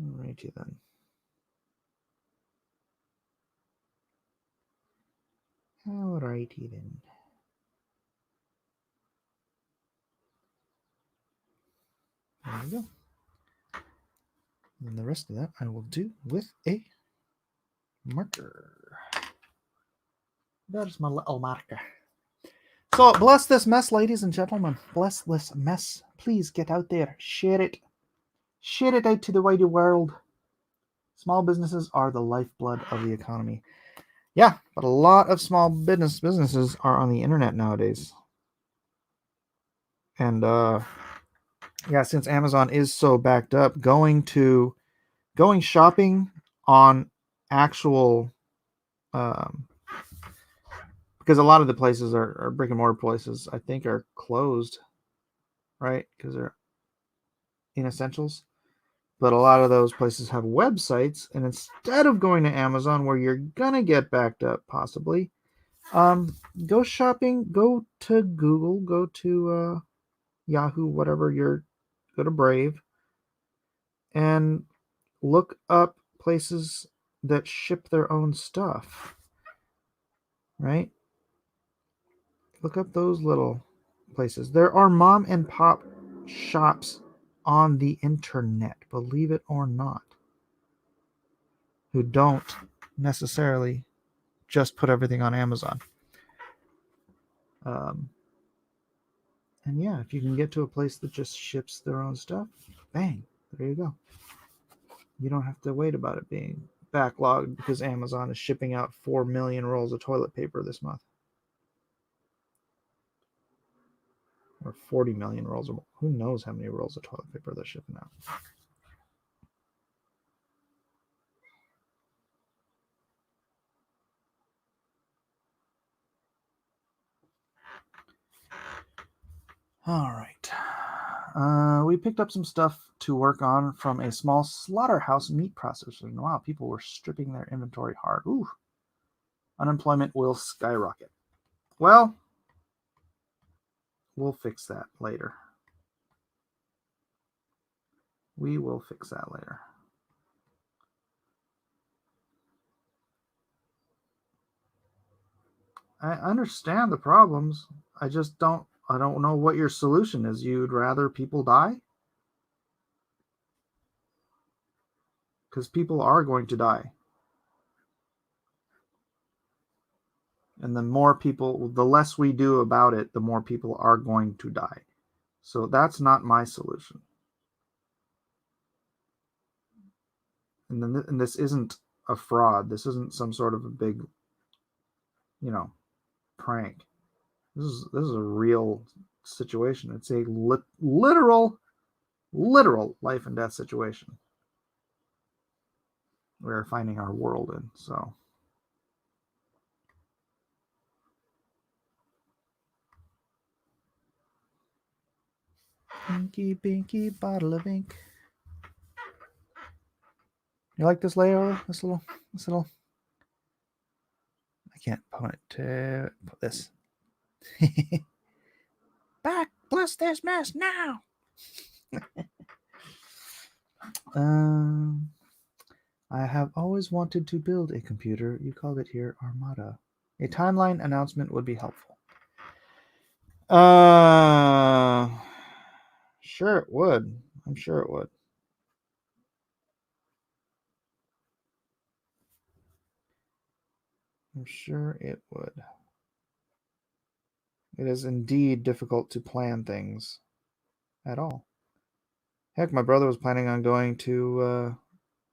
Alrighty then. Alrighty then. There we go. And the rest of that I will do with a marker. There's my little marker. So bless this mess, ladies and gentlemen. Bless this mess. Please get out there. Share it. Share it out to the wider world. Small businesses are the lifeblood of the economy. Yeah, but a lot of small businesses are on the internet nowadays. And yeah, since Amazon is so backed up, going shopping on actual because a lot of the places are brick and mortar places, I think, are closed, right? Because they're inessentials. But a lot of those places have websites, and instead of going to Amazon, where you're gonna get backed up, possibly, go shopping. Go to Google. Go to Yahoo, whatever go to Brave, and look up places that ship their own stuff. Right? Look up those little places. There are mom and pop shops on the internet, believe it or not, who don't necessarily just put everything on Amazon. Um, and yeah, if you can get to a place that just ships their own stuff, bang, there you go. You don't have to wait about it being backlogged because Amazon is shipping out 4 million rolls of toilet paper this month. Or 40 million rolls of, who knows how many rolls of toilet paper they're shipping out. All right. We picked up some stuff to work on from a small slaughterhouse meat processor. And wow, people were stripping their inventory hard. Ooh. Unemployment will skyrocket. Well, we'll fix that later. We will fix that later. I understand the problems. I don't know what your solution is. You'd rather people die? Because people are going to die. And the less we do about it, the more people are going to die. So that's not my solution. And this isn't a fraud. This isn't some sort of a big, prank. This is a real situation. It's a literal life and death situation we're finding our world in. So Pinky Pinky bottle of ink. You like this layout? This little I can't point to put this. Back, bless this mess now. um, I have always wanted to build a computer. You called it here Armada. A timeline announcement would be helpful. Uh, sure it would. I'm sure it would. I'm sure it would. It is indeed difficult to plan things at all. Heck, my brother was planning on going to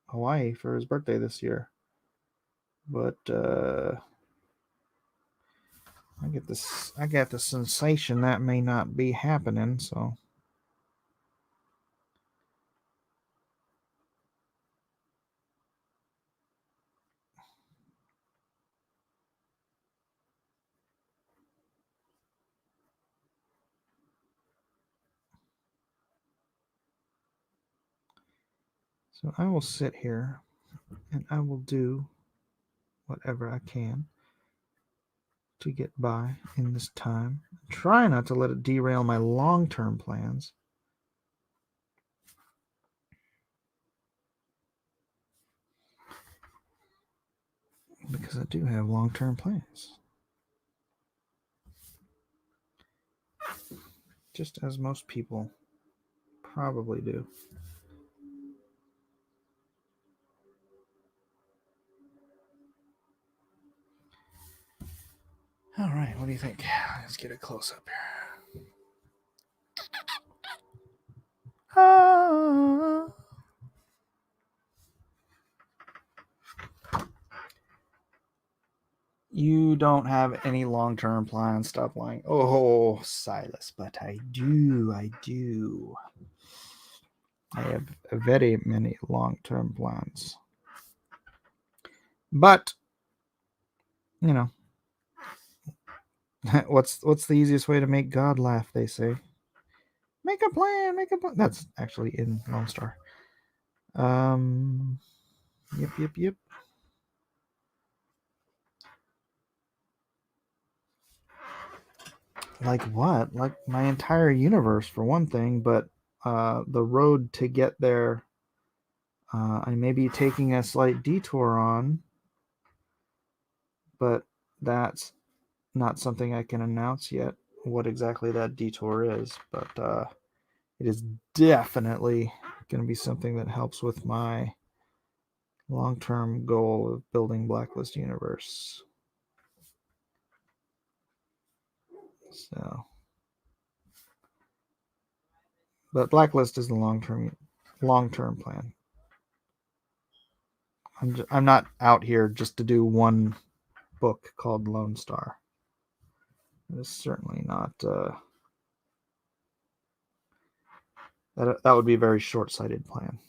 Hawaii for his birthday this year, but I get the sensation that may not be happening. So I will sit here and I will do whatever I can to get by in this time. Try not to let it derail my long-term plans. Because I do have long-term plans. Just as most people probably do. All right, what do you think? Let's get a close up here. Ah. You don't have any long-term plans. Stop lying. Oh, Silas, but I do. I do. I have very many long-term plans. But, you know, what's the easiest way to make God laugh, they say. Make a plan, make a plan. That's actually in Lone Star. Yep. Like what? Like my entire universe for one thing, but the road to get there, I may be taking a slight detour on, but that's not something I can announce yet. What exactly that detour is, but it is definitely going to be something that helps with my long-term goal of building Blacklist Universe. So, but Blacklist is the long-term plan. I'm not out here just to do one book called Lone Star. It is certainly not. That would be a very short-sighted plan.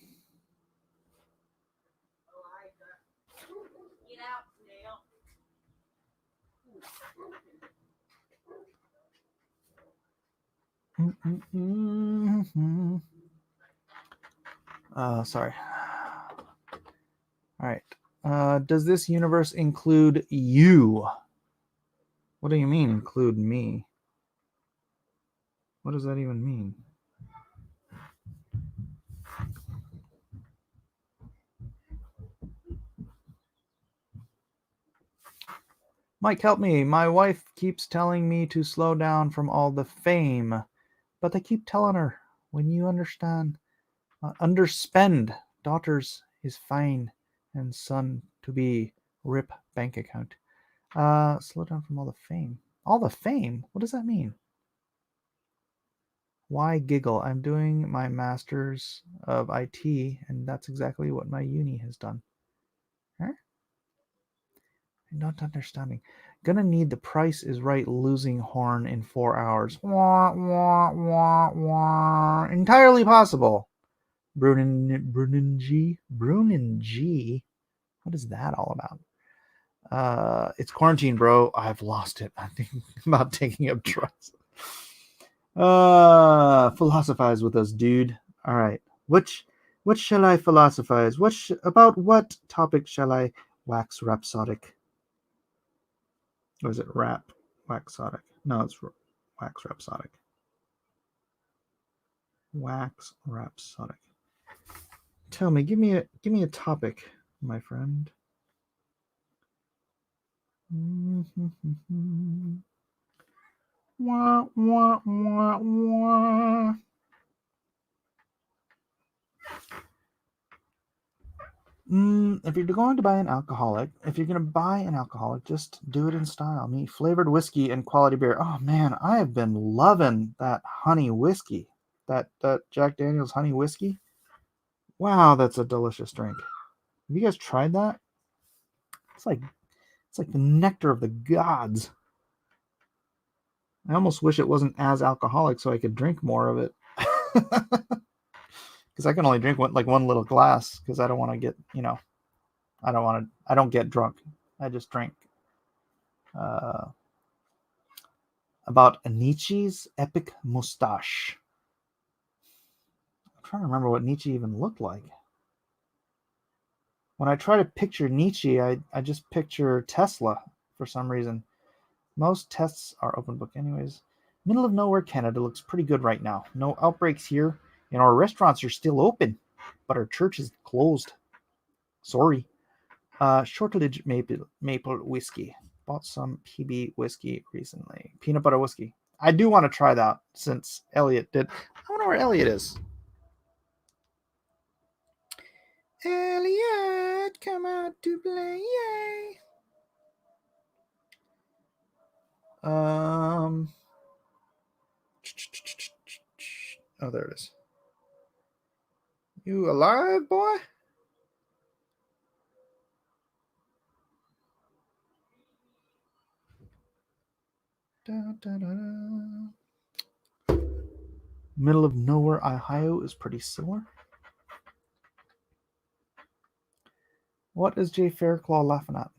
Sorry. All right. Does this universe include you? What do you mean, include me? What does that even mean? Mike, help me. My wife keeps telling me to slow down from all the fame, but I keep telling her, when you underspend daughters is fine, and son to be rip bank account. Slow down from all the fame. All the fame? What does that mean? Why giggle? I'm doing my master's of IT, and that's exactly what my uni has done. Huh? I'm not understanding. Gonna need The Price is Right losing horn in 4 hours. Wah, wah, wah, wah. Entirely possible. Brunin G. What is that all about? It's quarantine, bro. I've lost it. I think about taking up drugs. Philosophize with us, dude. All right. What shall I philosophize? About what topic shall I wax rhapsodic? Or is it rap waxodic? No, it's Wax Rhapsodic. Wax Rhapsodic. Tell me, give me a topic, my friend. Wah, wah, wah, wah. If you're going to buy an alcoholic, just do it in style. Me, flavored whiskey and quality beer. Oh man, I have been loving that honey whiskey. That Jack Daniel's honey whiskey. Wow, that's a delicious drink. Have you guys tried that? It's like the nectar of the gods. I almost wish it wasn't as alcoholic so I could drink more of it. Because I can only drink one little glass because I don't want to get I don't get drunk. I just drink. Uh, about Nietzsche's epic mustache. I'm trying to remember what Nietzsche even looked like. When I try to picture Nietzsche, I just picture Tesla for some reason. Most tests are open book anyways. Middle of nowhere Canada looks pretty good right now. No outbreaks here, and our restaurants are still open, but our church is closed. Sorry. Shortledge maple whiskey. Bought some PB whiskey recently. Peanut butter whiskey. I do want to try that since Elliot did. I wonder where Elliot is. Elliot, come out to play. Yay. Oh, there it is. You alive, boy? Da, da, da, da. Middle of nowhere, Ohio is pretty similar. What is Jay Fairclaw laughing at?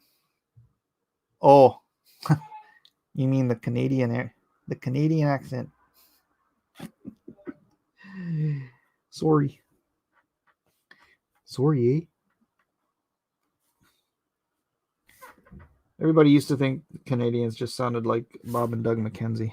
Oh, you mean the Canadian accent. Sorry. Eh? Everybody used to think Canadians just sounded like Bob and Doug McKenzie.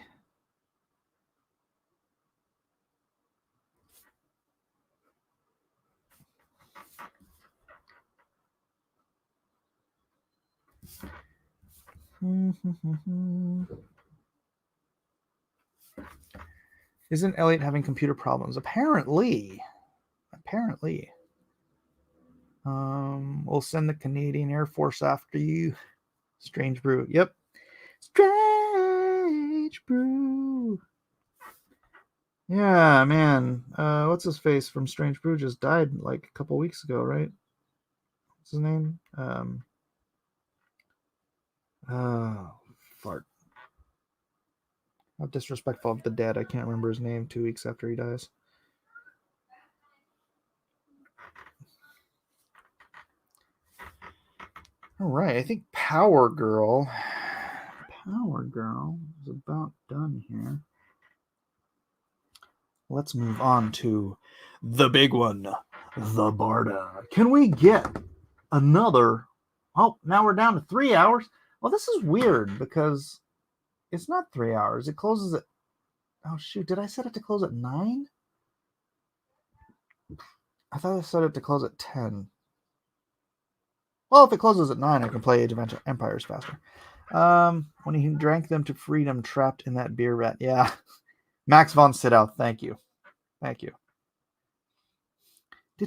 Isn't Elliot having computer problems? Apparently. We'll send the Canadian Air Force after you. Strange Brew. Yep. Strange Brew. Yeah, man. What's his face from Strange Brew just died like a couple weeks ago, right? What's his name? Fart. How disrespectful of the dead. I can't remember his name 2 weeks after he dies. All right, I think Power Girl is about done here. Let's move on to the big one, the Barda. Can we get another? Oh, now we're down to 3 hours. Well, this is weird because it's not 3 hours. It closes at. Oh shoot! Did I set it to close at 9? I thought I set it to close at 10. Well, if it closes at 9, I can play Age of Empires faster. When he drank them to freedom, trapped in that beer vat. Yeah. Max von Sydow, thank you. Did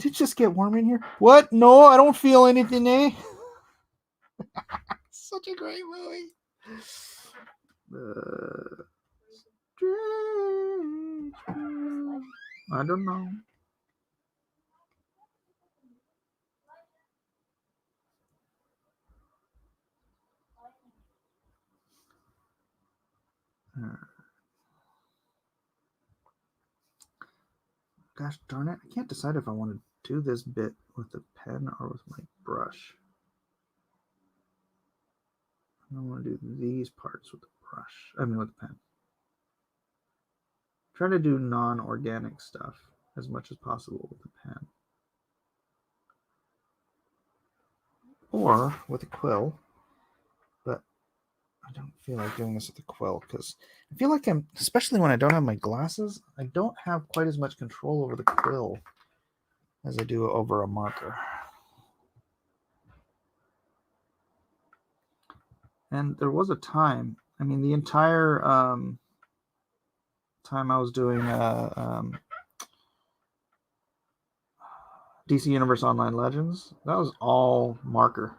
it just get warm in here? What? No, I don't feel anything, eh? Such a great movie. I don't know. Gosh darn it. I can't decide if I want to do this bit with the pen or with my brush. I want to do these parts with the brush. I mean with the pen. Try to do non-organic stuff as much as possible with the pen. Or with a quill. But I don't feel like doing this with the quill because I feel like I'm, especially when I don't have my glasses, I don't have quite as much control over the quill as I do over a marker. And there was a time, I mean, the entire time I was doing DC Universe Online Legends, that was all marker.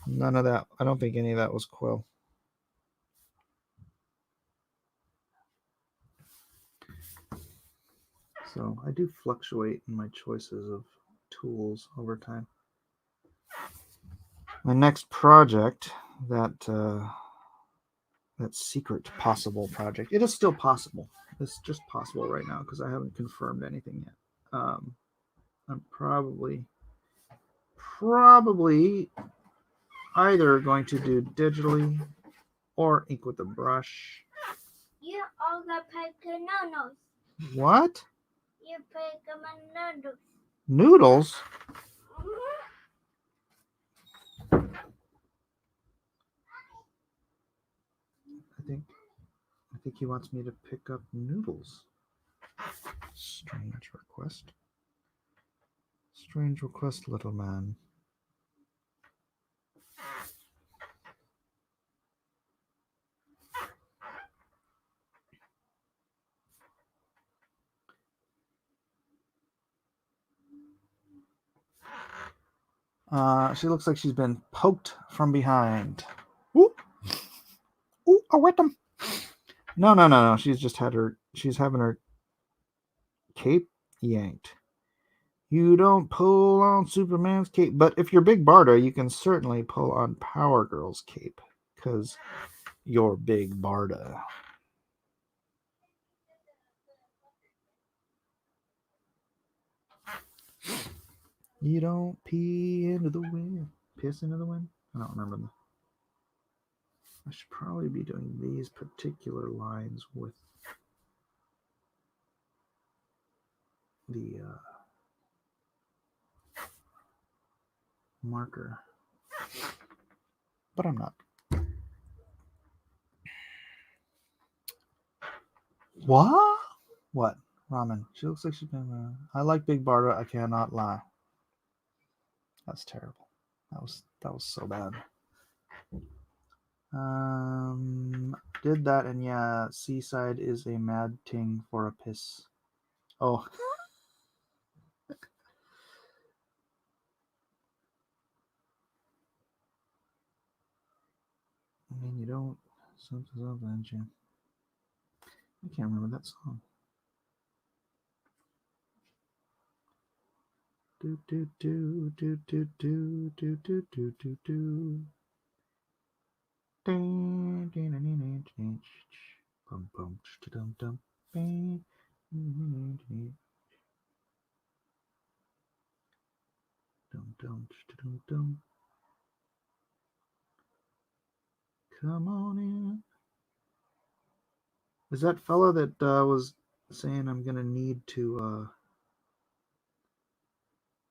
None of that. I don't think any of that was quill. So I do fluctuate in my choices of tools over time. My next project, that secret possible project, it is still possible. It's just possible right now because I haven't confirmed anything yet. I'm probably either going to do digitally or ink with a brush. You all got noodles. What? You pick noodles. Noodles? I think he wants me to pick up noodles. Strange request. Strange request, little man. She looks like she's been poked from behind. Ooh, ooh, I wet them. No. She's having her cape yanked. You don't pull on Superman's cape, but if you're Big Barda, you can certainly pull on Power Girl's cape, because you're Big Barda. You don't pee into the wind. Piss into the wind? I don't remember that. I should probably be doing these particular lines with the marker, but I'm not. What? What? Ramen. She looks like she's been. I like Big Barda. I cannot lie. That's terrible. That was so bad. Did that, and yeah, Seaside is a mad ting for a piss. Oh. I mean, you don't. Something's up, don't you? I can't remember that song. Do do do do do do do do do do do. Dum bum dum dum. Dum dum dum dum. Come on in. Is that fella that was saying I'm gonna need to?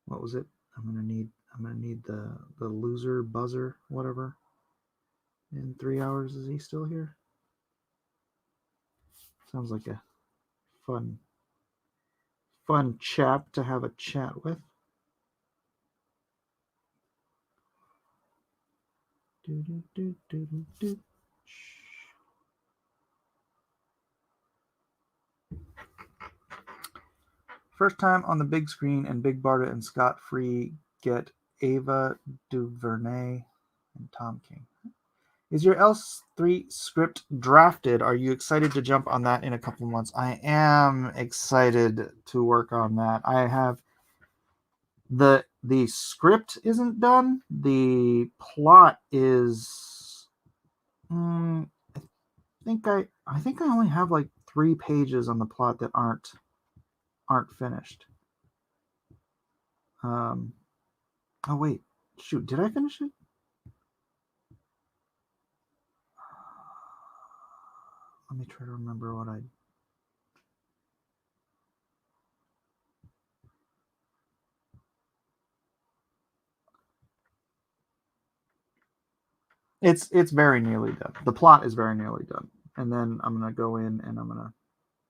What was it? I'm gonna need the loser buzzer, whatever. In 3 hours, is he still here? Sounds like a fun chap to have a chat with. Do, do, do, do, do, do. First time on the big screen, and Big Barda and Scott Free get Ava DuVernay and Tom King. Is your L3 script drafted? Are you excited to jump on that in a couple of months? I am excited to work on that. I have the script isn't done. The plot is. I think I only have like 3 pages on the plot that aren't finished. Oh wait, shoot, did I finish it? Let me try to remember what I. It's very nearly done. The plot is very nearly done, and then I'm gonna go in and I'm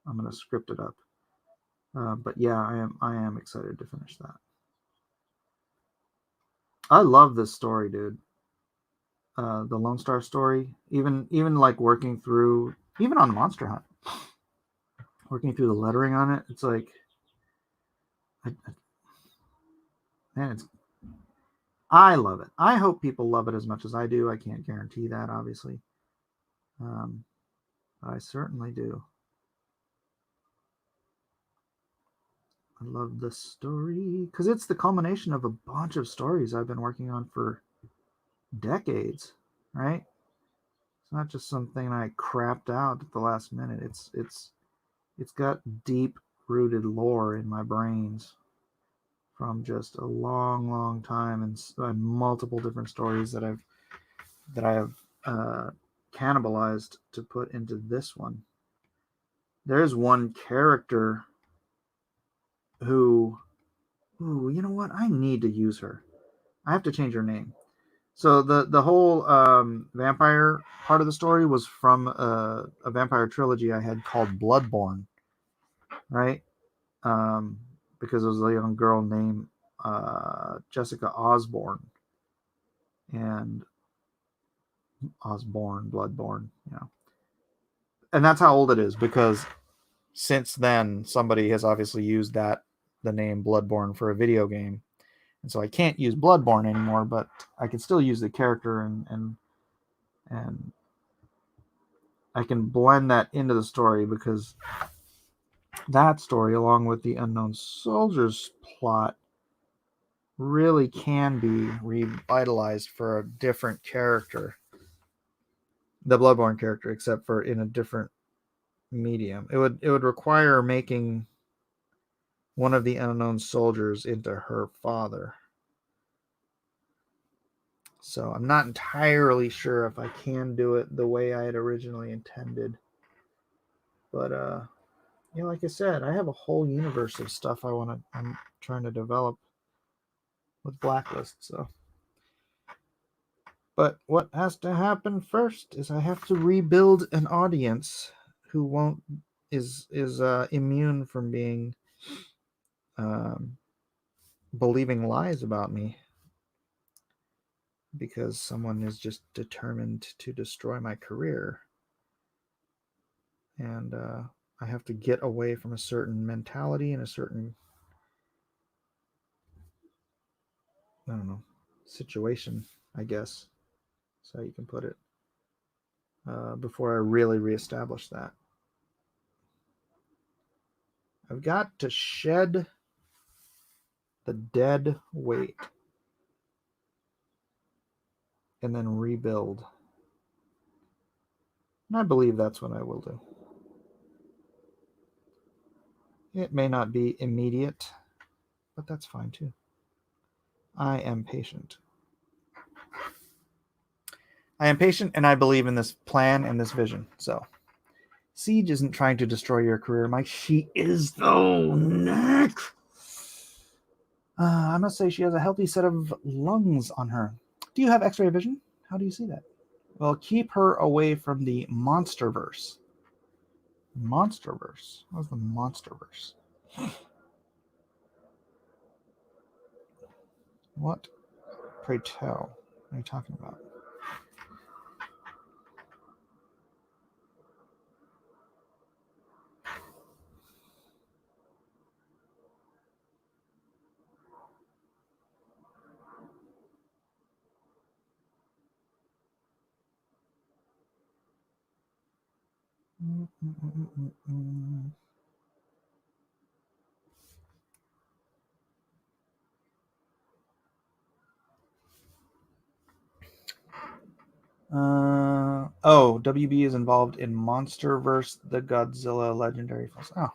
gonna script it up. But yeah, I am excited to finish that. I love this story, dude. The Lone Star story, even like working through, even on Monster Hunt, working through the lettering on it, it's like, man, I love it. I hope people love it as much as I do. I can't guarantee that, obviously, um, but I certainly do. I love this story because it's the culmination of a bunch of stories I've been working on for decades, right? It's not just something I crapped out at the last minute. It's got deep rooted lore in my brains from just a long, long time, and multiple different stories that I have uh, cannibalized to put into this one. There's one character who, ooh, you know what? I need to use her. I have to change her name. So the whole vampire part of the story was from a vampire trilogy I had called Bloodborne, right? Um, because it was a young girl named Jessica Osborne, and Osborne, Bloodborne, and that's how old it is because since then somebody has obviously used the name Bloodborne for a video game, and so I can't use Bloodborne anymore, but I can still use the character and I can blend that into the story because that story, along with the Unknown Soldiers plot, really can be revitalized for a different character, the Bloodborne character, except for in a different medium. It would require making one of the Unknown Soldiers into her father. So I'm not entirely sure if I can do it the way I had originally intended. But like I said, I have a whole universe of stuff I'm trying to develop with Blacklist. So, but what has to happen first is I have to rebuild an audience who won't is immune from being um, believing lies about me because someone is just determined to destroy my career, and I have to get away from a certain mentality and a certain, I don't know, situation, I guess, so you can put it, before I really reestablish that. I've got to shed the dead weight and then rebuild. And I believe that's what I will do. It may not be immediate, but that's fine too. I am patient. I am patient and I believe in this plan and this vision. So, Siege isn't trying to destroy your career, Mike. She is, though, Nick. I must say she has a healthy set of lungs on her. Do you have X-ray vision? How do you see that? Well, keep her away from the monsterverse. Monsterverse? What's the monsterverse? What? Pray tell. What are you talking about? WB is involved in Monsterverse, the Godzilla Legendary Force. Oh,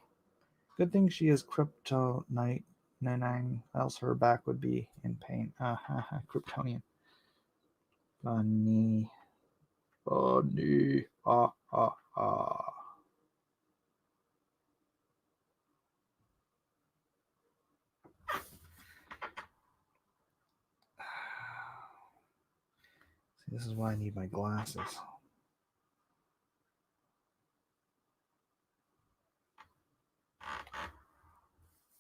good thing she is Kryptonite. Nine, else her back would be in pain. Kryptonian. Funny. Funny. Ha ha ha. This is why I need my glasses.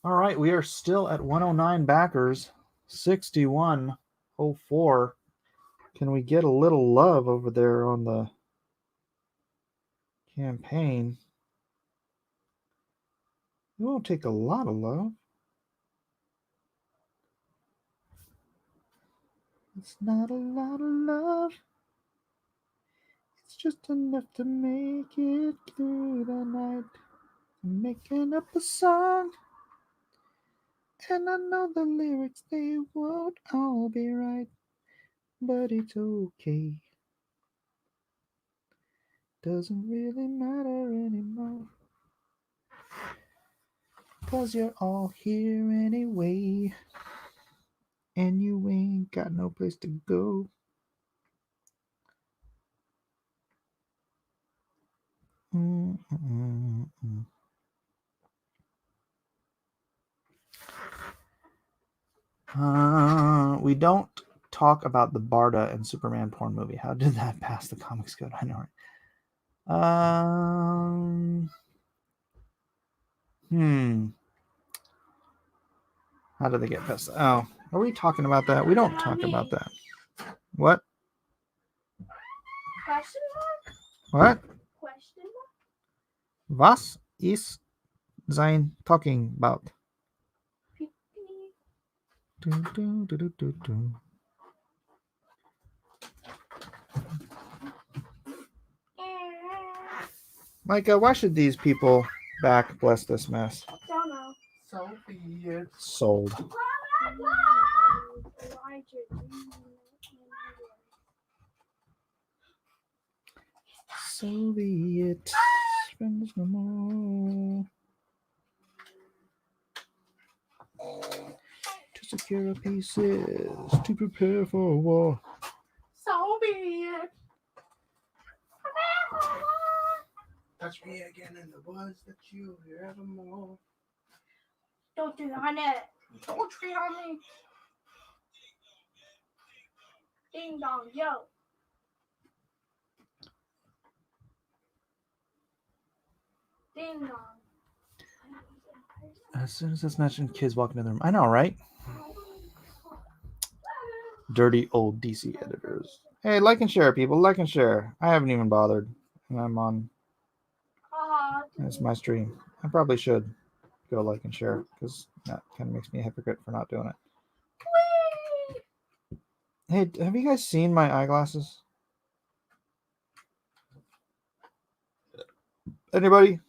All right, we are still at 109 backers, 6104. Can we get a little love over there on the campaign? It won't take a lot of love. It's not a lot of love. It's just enough to make it through the night. I'm making up a song. And I know the lyrics, they won't all be right. But it's okay. Doesn't really matter anymore. 'Cause you're all here anyway. And you ain't got no place to go. Mm-mm-mm. We don't talk about the Barda and Superman porn movie. How did that pass the comics code? I know, right? How did they get past? Oh, are we talking about that? We don't talk about that. What? Question What? mark? Question mark? Was ist sein talking about? Do, do, do, do, do, do. Micah, why should these people back bless this mess? Don't know. So be it. Sold. So be it. Friends no more. To secure our pieces, to prepare for war. So be it. Touch me again in the woods that you hear evermore. Don't do that on it. Don't treat on me. Ding dong, yo. Ding dong. As soon as it's mentioned, kids walking in the room. I know, right? Dirty old DC editors. Hey, like and share, people. Like and share. I haven't even bothered. And I'm on. It's my stream. I probably should go like and share because that kind of makes me a hypocrite for not doing it. Hey, have you guys seen my eyeglasses? Anybody?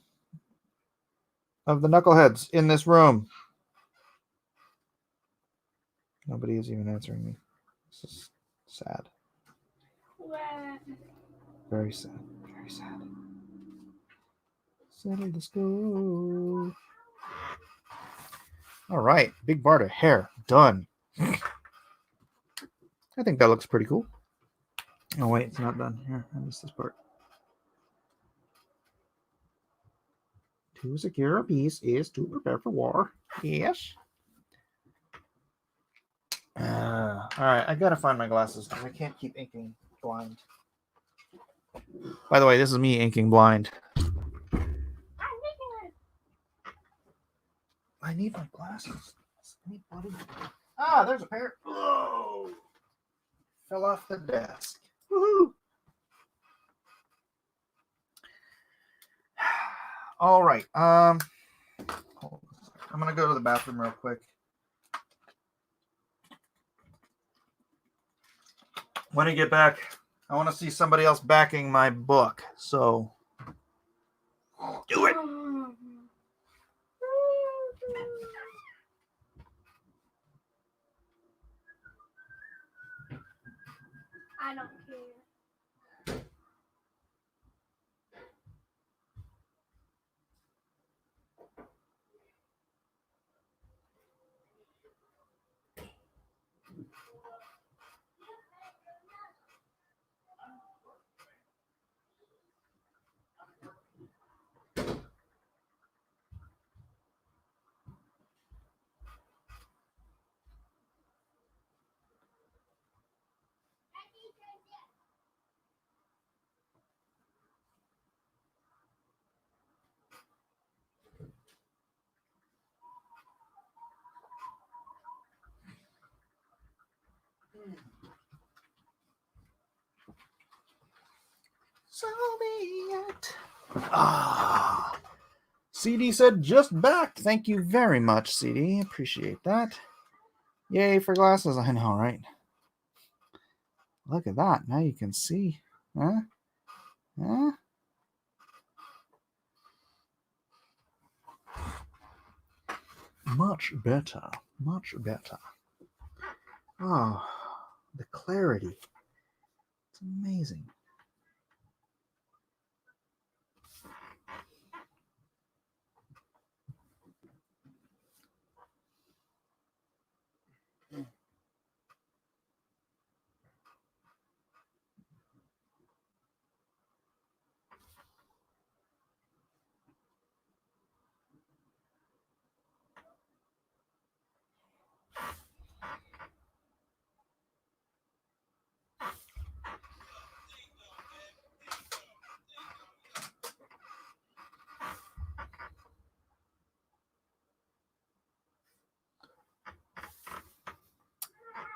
Of the knuckleheads in this room? Nobody is even answering me. This is sad. Very sad. Very sad. Settle the score. All right. Big Barda hair done. I think that looks pretty cool. Oh, wait. It's not done. Here. I missed this part. To secure a peace is to prepare for war. Yes. All right. I got to find my glasses because I can't keep inking blind. By the way, this is me inking blind. I need my glasses. Anybody? Ah, there's a pair. Oh, fell off the desk. Woohoo! All right. I'm gonna go to the bathroom real quick. When I get back, I want to see somebody else backing my book. So do it. I don't care. So be it. Ah. CD said just back. Thank you very much, CD. Appreciate that. Yay for glasses. I know, right? Look at that. Now you can see. Huh? Huh? Much better. Much better. Oh, the clarity. It's amazing.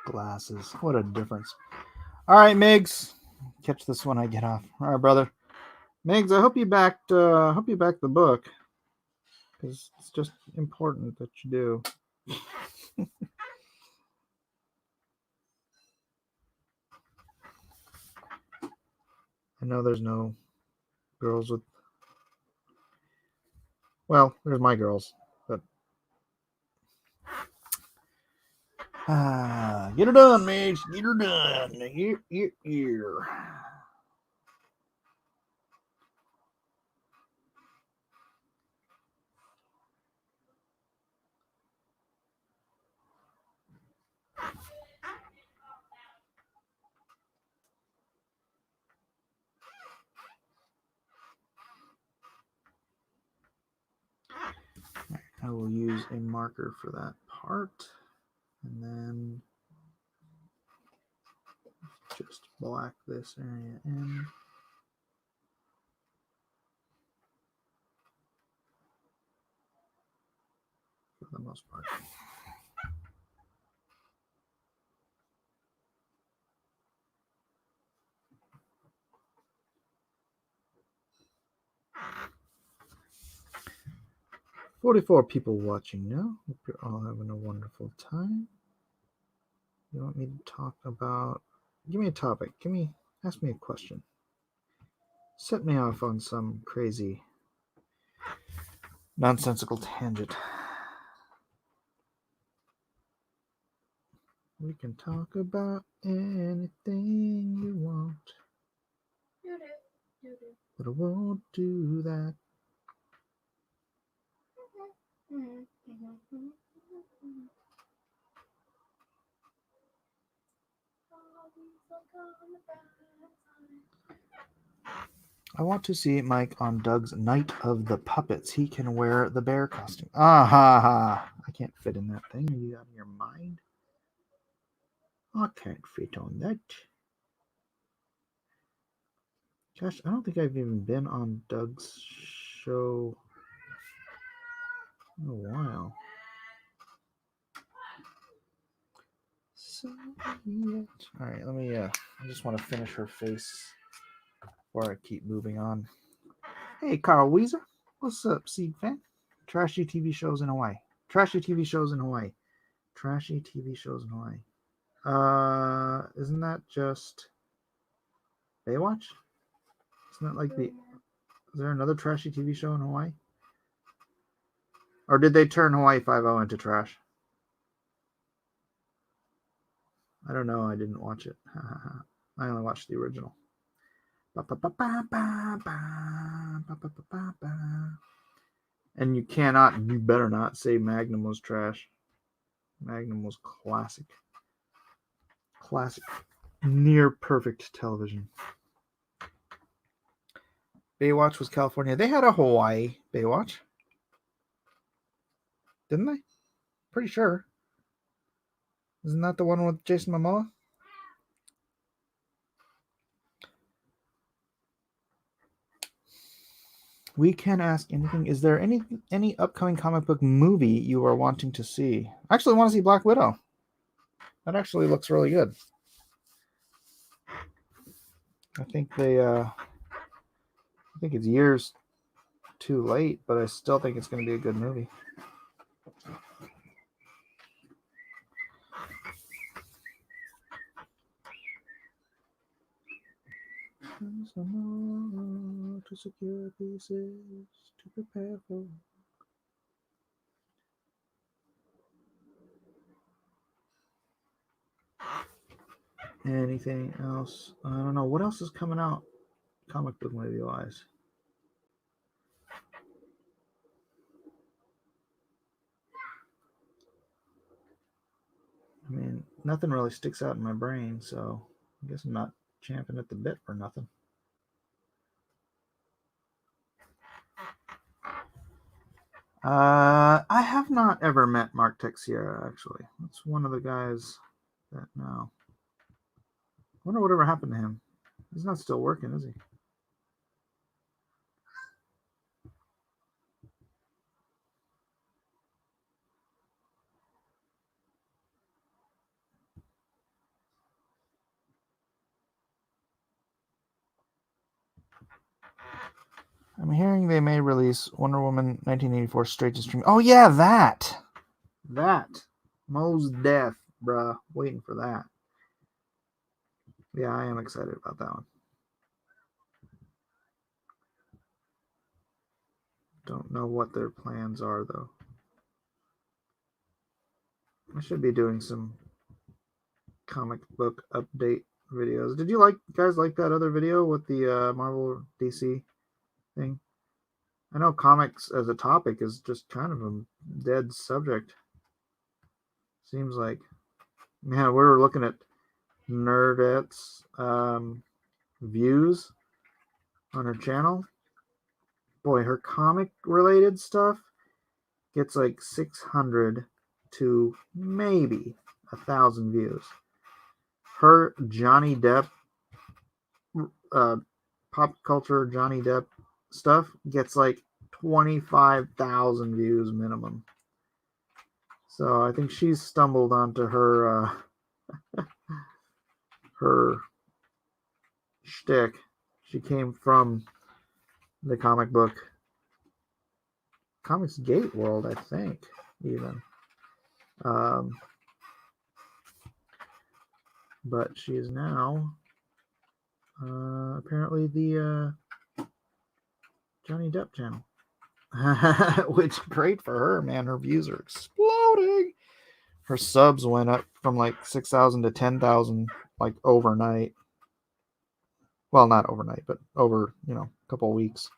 Glasses. What a difference. All right, Migs. Catch this when I get off. All right, brother. Migs, I hope you backed the book. Because it's just important that you do. I know there's no girls with. Well, there's my girls, but get her done, Migs. Get her done. Here. I will use a marker for that part, and then just black this area in. For the most part. $44 people watching now. Hope you're all having a wonderful time. You want me to talk about? Give me a topic. Ask me a question. Set me off on some crazy, nonsensical tangent. We can talk about anything you want, but I won't do that. I want to see Mike on Doug's Night of the Puppets. He can wear the bear costume. Ah ha ha. I can't fit in that thing. Are you out of your mind? I can't fit on that. Gosh, I don't think I've even been on Doug's show in a while. So, yeah. All right, let me. I just want to finish her face before I keep moving on. Hey, Carl Weezer. What's up, Seed fan? Trashy TV shows in Hawaii. Trashy TV shows in Hawaii. Trashy TV shows in Hawaii. Isn't that just Baywatch? Isn't that like the? Is there another trashy TV show in Hawaii? Or did they turn Hawaii 5-0 into trash? I don't know. I didn't watch it. I only watched the original. And you better not say Magnum was trash. Magnum was classic. Classic. Near perfect television. Baywatch was California. They had a Hawaii Baywatch. Didn't they? Pretty sure. Isn't that the one with Jason Momoa? We can ask anything. Is there any upcoming comic book movie you are wanting to see? I actually want to see Black Widow. That actually looks really good. I think I think it's years too late, but I still think it's going to be a good movie. To secure pieces to prepare for. Anything else? I don't know. What else is coming out comic book movie wise? I mean, nothing really sticks out in my brain, so I guess I'm not champing at the bit for nothing. I have not ever met Mark Texiera, actually. That's one of the guys that now. I wonder whatever happened to him. He's not still working, is he? I'm hearing they may release Wonder Woman 1984 straight to stream. Oh yeah, that. Mo's Death, bruh. Waiting for that. Yeah, I am excited about that one. Don't know what their plans are though. I should be doing some comic book update videos. Did you guys like that other video with the Marvel DC thing? I know comics as a topic is just kind of a dead subject. Seems like, man, we were looking at Nerdette's views on her channel. Boy, her comic related stuff gets like 600 to maybe 1,000 views. Her Johnny Depp, pop culture Johnny Depp stuff gets like 25,000 views minimum. So I think she's stumbled onto her her shtick. She came from the Comics Gate world, I think, even. But she is now apparently the Johnny Depp channel. Which great for her, man. Her views are exploding. Her subs went up from like 6,000 to 10,000 like overnight. Well, not overnight, but over, a couple of weeks.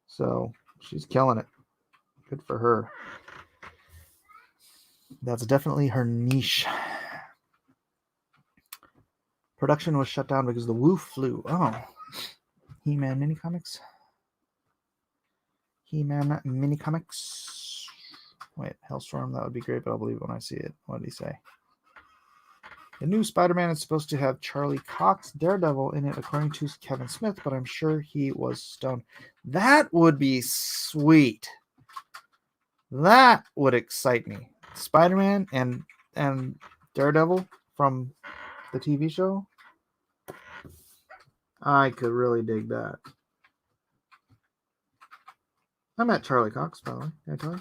So she's killing it. Good for her. That's definitely her niche. Production was shut down because the Wu flu. Oh. He-Man mini comics. He-Man mini comics. Wait, Hellstorm, that would be great, but I'll believe it when I see it. What did he say? The new Spider-Man is supposed to have Charlie Cox, Daredevil, in it, according to Kevin Smith, but I'm sure he was stoned. That would be sweet. That would excite me. Spider-Man and Daredevil from the TV show. I could really dig that. I met Charlie Cox, by the way. Did I tell you?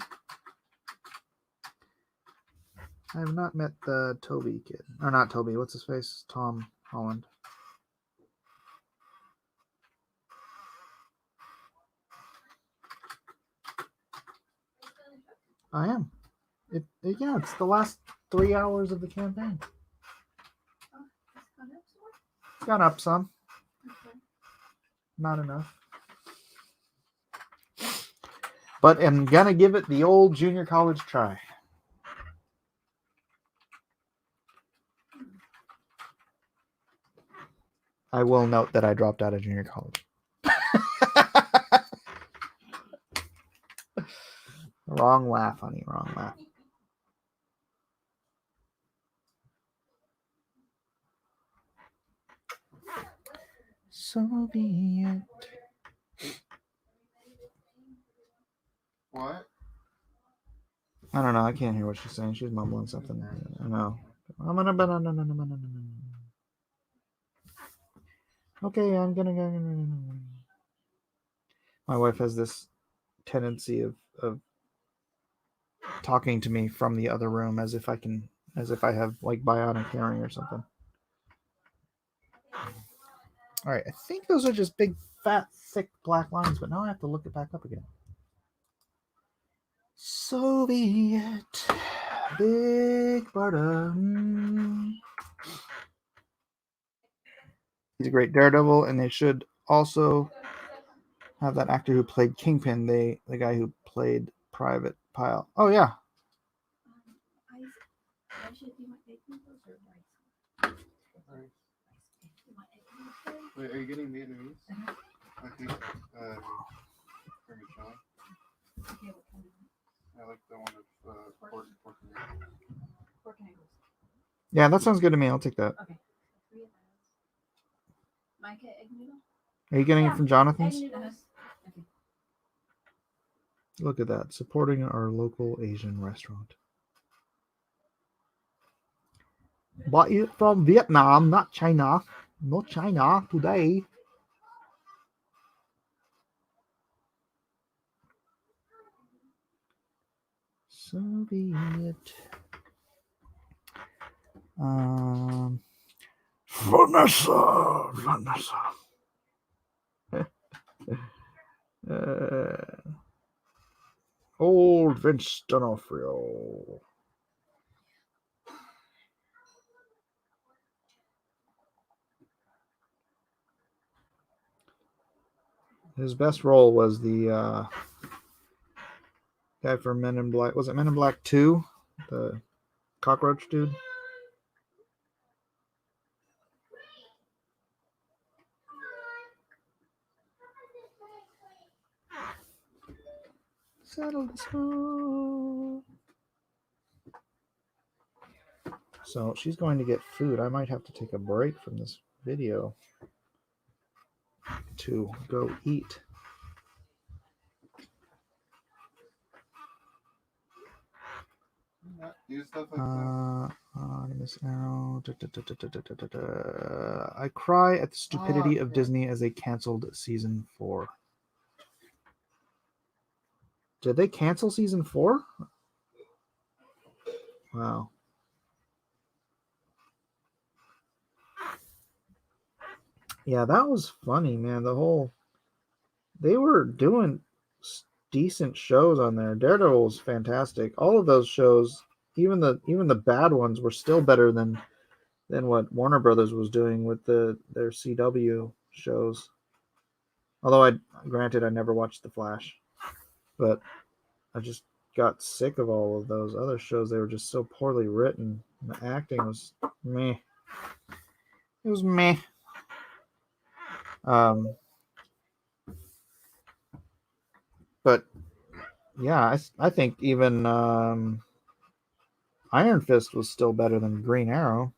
I have not met the Toby kid. Or not Toby, what's his face? Tom Holland. I am. Yeah, it's the last 3 hours of the campaign. It's gone up some. Okay. Not enough. But I'm gonna give it the old junior college try. I will note that I dropped out of junior college. Wrong laugh, honey. Wrong laugh. So be it. What? I don't know. I can't hear what she's saying. She's mumbling something. I know. Okay, I'm gonna go. My wife has this tendency of talking to me from the other room as if I have like bionic hearing or something. All right, I think those are just big, fat, thick black lines, but now I have to look it back up again. Soviet Big Barda. He's a great Daredevil, and they should also have that actor who played Kingpin, the guy who played Private Pile. Oh yeah. Wait, are you getting Vietnamese? I think Parmesan. I like the one with pork and eggs. Yeah, that sounds good to me. I'll take that. Okay. 3 of those. Micah egg noodle? Are you getting Yeah, it from Jonathan's? egg noodles. Okay. Look at that, supporting our local Asian restaurant. Buy it from Vietnam, not China. No China today. Soviet. Vanessa. Old Vince D'Onofrio. His best role was the guy from Men in Black. Was it Men in Black 2? The cockroach dude? Settle the snow. So she's going to get food. I might have to take a break from this video to go eat. Do stuff like that. Miss Arrow. I cry at the stupidity of Disney as they canceled season 4. Did they cancel season 4? Wow. Yeah, that was funny, man. They were doing decent shows on there. Daredevil was fantastic. All of those shows, even the bad ones, were still better than what Warner Brothers was doing with their CW shows. Although granted I never watched The Flash, but I just got sick of all of those other shows. They were just so poorly written. The acting was meh. It was meh. But yeah, I think even Iron Fist was still better than Green Arrow.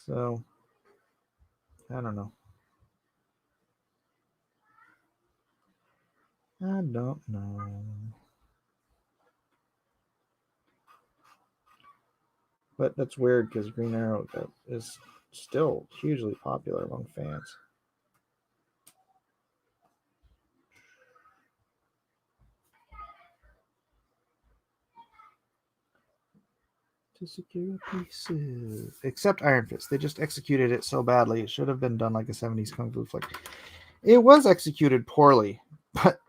So I don't know. I don't know. But that's weird because Green Arrow is still hugely popular among fans. To secure pieces. Except Iron Fist. They just executed it so badly. It should have been done like a 70s Kung Fu flick. It was executed poorly, but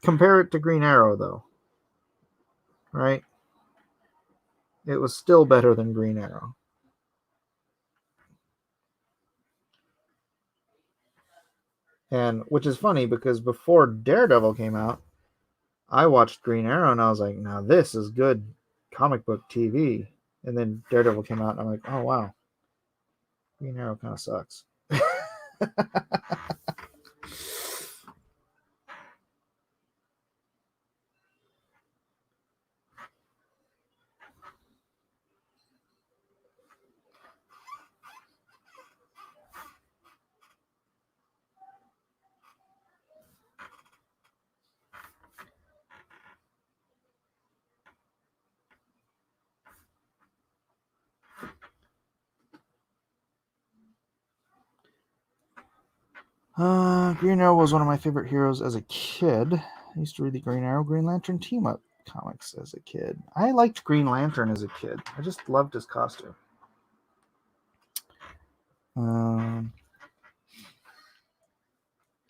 compare it to Green Arrow, though. Right? It was still better than Green Arrow. And which is funny because before Daredevil came out, I watched Green Arrow and I was like, now this is good comic book TV. And then Daredevil came out and I'm like, oh wow, Green Arrow kind of sucks. Green Arrow was one of my favorite heroes as a kid. I used to read the Green Arrow, Green Lantern team up comics as a kid. I liked Green Lantern as a kid. I just loved his costume.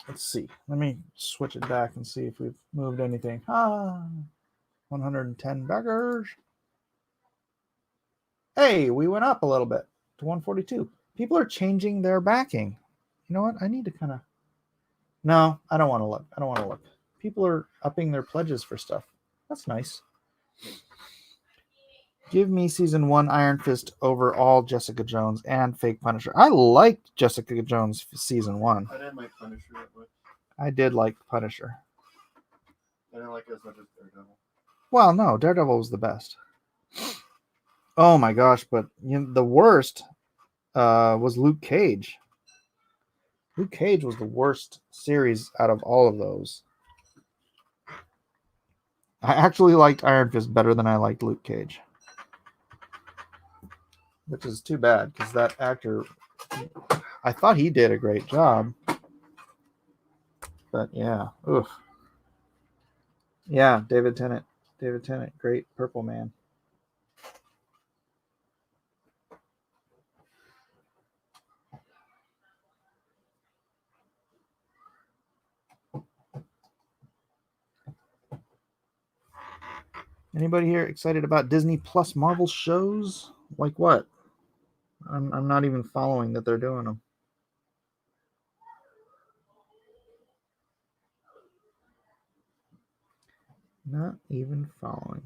Let's see. Let me switch it back and see if we've moved anything. 110 backers. Hey, we went up a little bit to 142. People are changing their backing. You know what? I need to kind of... No, I don't want to look. I don't want to look. People are upping their pledges for stuff. That's nice. Give me season 1 Iron Fist over all Jessica Jones and Fake Punisher. I liked Jessica Jones season 1. I didn't like Punisher that much. I did like Punisher. I didn't like it as much as Daredevil. Well, no, Daredevil was the best. Oh my gosh, but the worst was Luke Cage. Luke Cage was the worst series out of all of those. I actually liked Iron Fist better than I liked Luke Cage. Which is too bad, because that actor, I thought he did a great job. But yeah, oof. Yeah, David Tennant. David Tennant, great Purple Man. Anybody here excited about Disney Plus Marvel shows? Like what? I'm not even following that they're doing them. Not even following.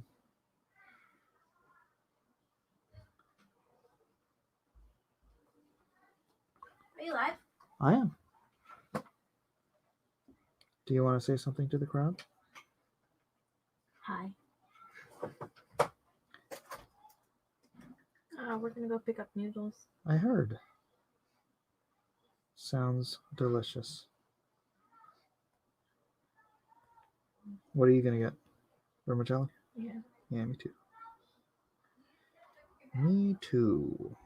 Are you live? I am. Do you want to say something to the crowd? Hi. We're gonna go pick up noodles. I heard. Sounds delicious. What are you gonna get? Vermicelli? Yeah. Yeah, me too. Me too.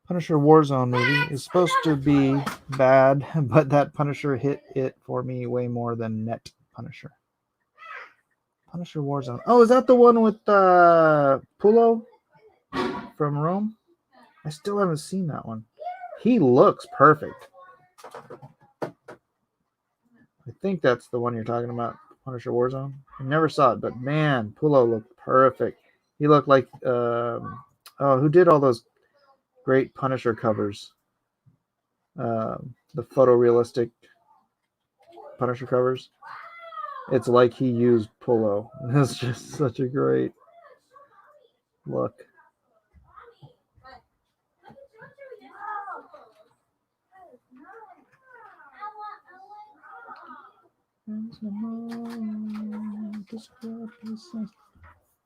Punisher Warzone movie is supposed to be bad, but that Punisher hit it for me way more than Net Punisher. Punisher Warzone. Oh, is that the one with Pulo from Rome? I still haven't seen that one. He looks perfect. I think that's the one you're talking about, Punisher Warzone. I never saw it, but man, Pulo looked perfect. He looked like who did all those great Punisher covers? The photorealistic Punisher covers. It's like he used Pulo. It's just such a great look.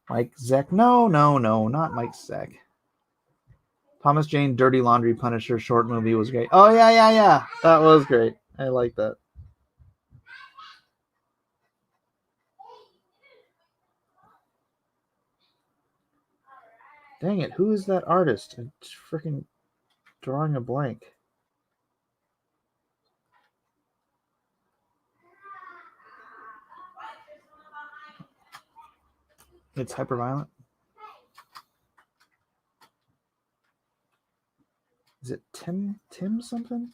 Mike Zeck. No, not Mike Zeck. Thomas Jane Dirty Laundry Punisher short movie was great. Oh, yeah. That was great. I like that. Dang it, who is that artist? I'm freaking drawing a blank. It's hyperviolent. Is it Tim something?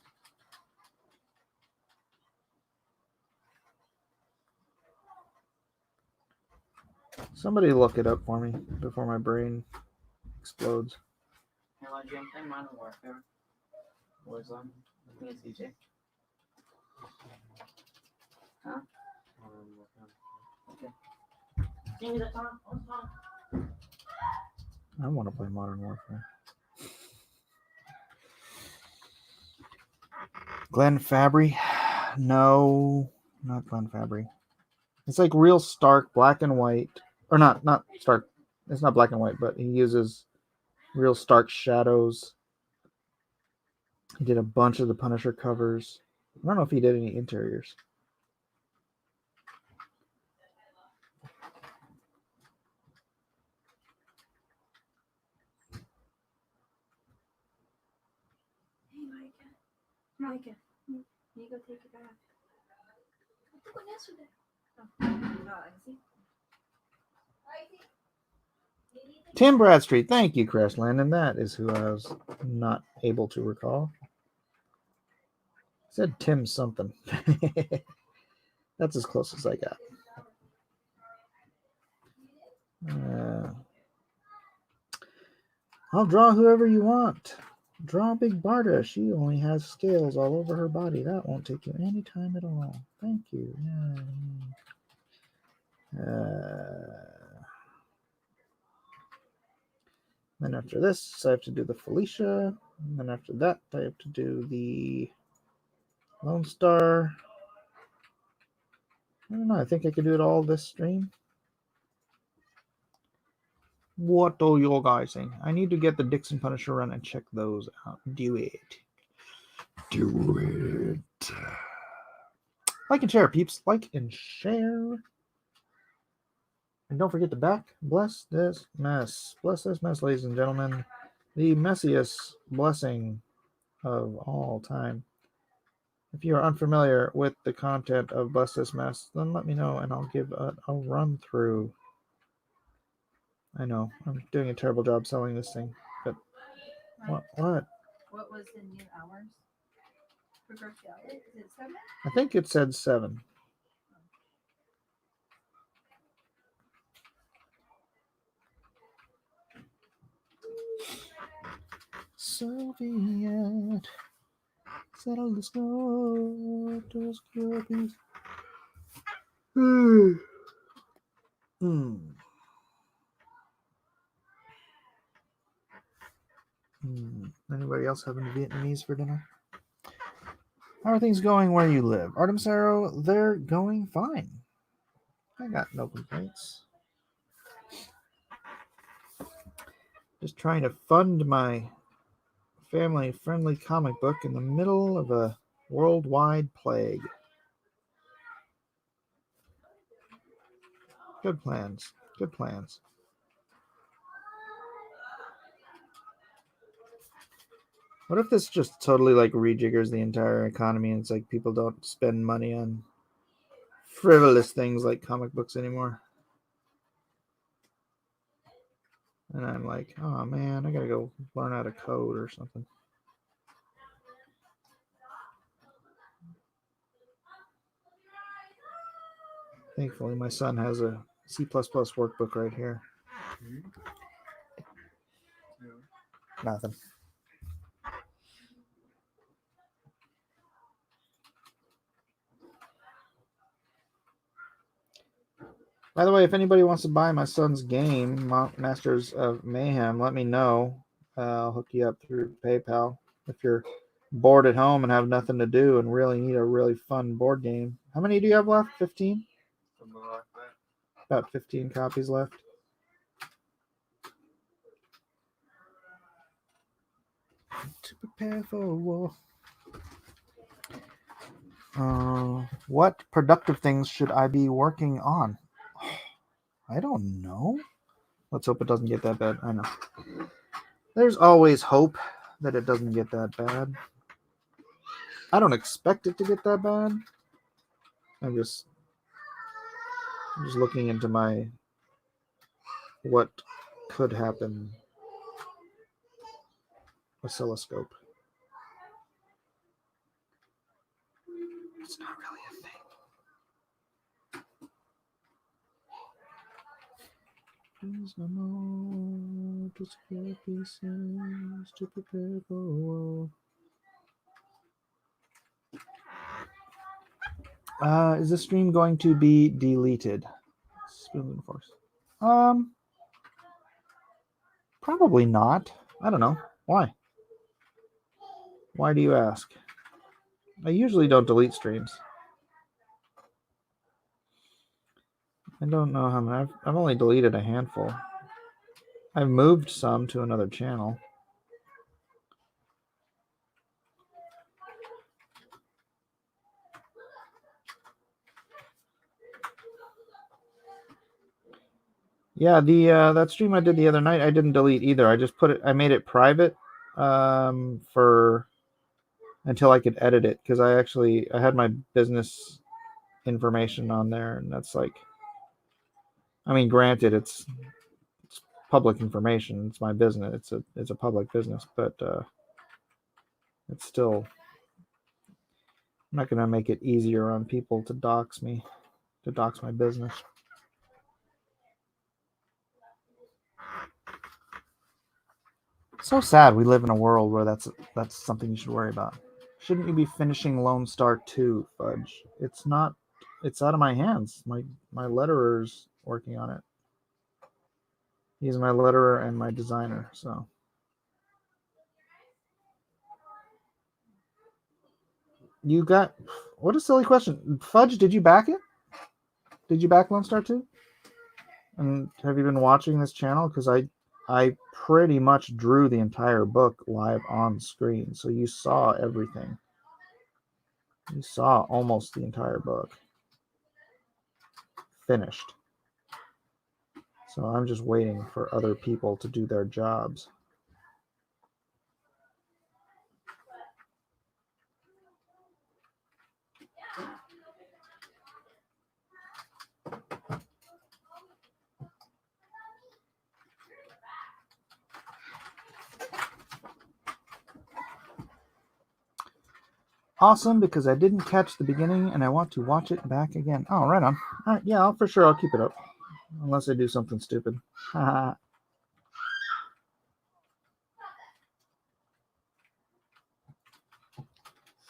Somebody look it up for me before my brain explodes. Hello, Jim. I'm Modern Warfare. Warzone. With me and CJ. Huh? Okay. Give me that Tom. Oh, Tom. I want to play Modern Warfare. Glenn Fabry? No, not Glenn Fabry. It's like real stark black and white. Or not stark. It's not black and white, but he uses real stark shadows. He did a bunch of the Punisher covers. I don't know if he did any interiors. Hey, Micah. You go take it back. I took one yesterday. Oh, I see. Tim Bradstreet. Thank you, Crash Landon. That is who I was not able to recall. I said Tim something. That's as close as I got. I'll draw whoever you want. Draw Big Barda. She only has scales all over her body. That won't take you any time at all. Thank you. Then after this, I have to do the Felicia. And then after that, I have to do the Lone Star. I don't know. I think I could do it all this stream. What do you guys think? I need to get the Dixon Punisher run and check those out. Do it. Do it. Like and share, peeps. Like and share. And don't forget to bless this mess. Bless this mess, ladies and gentlemen. The messiest blessing of all time. If you are unfamiliar with the content of Bless This Mess, then let me know and I'll give a run through. I know, I'm doing a terrible job selling this thing, but Right. what? What was the new hours for Grocery Outlet? Is it 7? I think it said 7. Soviet, settle the score, just copies. Anybody else having Vietnamese for dinner? How are things going where you live? Artemis Arrow, they're going fine. I got no complaints. Just trying to fund my family-friendly comic book in the middle of a worldwide plague. Good plans. Good plans. What if this just totally like rejiggers the entire economy and it's like people don't spend money on frivolous things like comic books anymore? And I'm like, oh man, I gotta go learn how to code or something. Thankfully, my son has a C++ workbook right here. Nothing. By the way, if anybody wants to buy my son's game, Masters of Mayhem, let me know. I'll hook you up through PayPal. If you're bored at home and have nothing to do and really need a really fun board game. How many do you have left? 15? Something like that. About 15 copies left. To prepare for war. What productive things should I be working on? I don't know. Let's hope it doesn't get that bad. I know. There's always hope that it doesn't get that bad. I don't expect it to get that bad. I'm just looking into my what could happen oscilloscope. It's not really a thing. There's no more to secure pieces to prepare for war. Is the stream going to be deleted? Spoon Force. Probably not. I don't know. Why? Why do you ask? I usually don't delete streams. I don't know how many. I've only deleted a handful. I've moved some to another channel. Yeah, the that stream I did the other night, I didn't delete either. I just I made it private for until I could edit it, because I had my business information on there, and that's like, I mean, granted, it's public information. It's my business. It's a public business, but it's still, I'm not gonna make it easier on people to dox me, to dox my business. So sad we live in a world where that's something you should worry about. Shouldn't you be finishing Lone Star 2, Fudge? It's not. It's out of my hands. My letterer's working on it. He's my letterer and my designer. So you got, what a silly question, Fudge. Did you back it? Did you back Lone Star 2? And have you been watching this channel? Because I pretty much drew the entire book live on screen, so you saw everything. You saw almost the entire book finished. So I'm just waiting for other people to do their jobs. Awesome, because I didn't catch the beginning and I want to watch it back again. Oh, right on. All right, yeah, for sure I'll keep it up. Unless I do something stupid. Haha.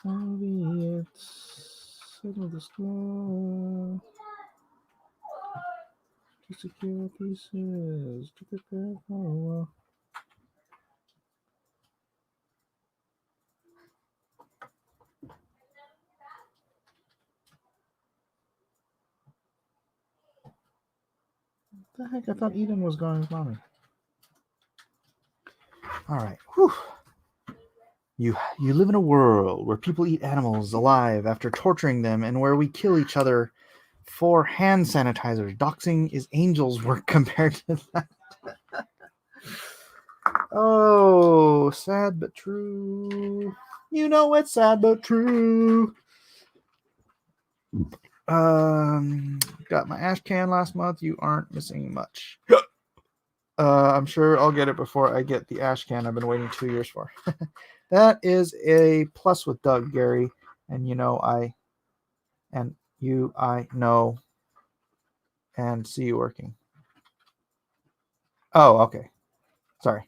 Soviets settle the score to secure pieces to prepare for war. What the heck? I thought Eden was going with mommy. All right. Whew. You live in a world where people eat animals alive after torturing them, and where we kill each other for hand sanitizers. Doxing is angel's work compared to that. Oh, sad but true. You know it's sad but true. Got my ash can last month. You aren't missing much. I'm sure I'll get it before I get the ash can I've been waiting 2 years for. That is a plus with Doug, Gary. And I know and see you working. Oh, okay. Sorry.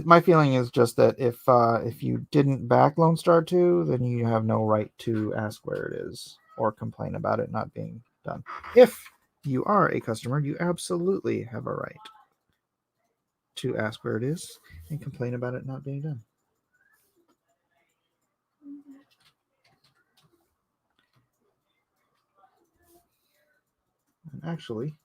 My feeling is just that if you didn't back Lone Star 2, then you have no right to ask where it is or complain about it not being done. If you are a customer, you absolutely have a right to ask where it is and complain about it not being done. And actually,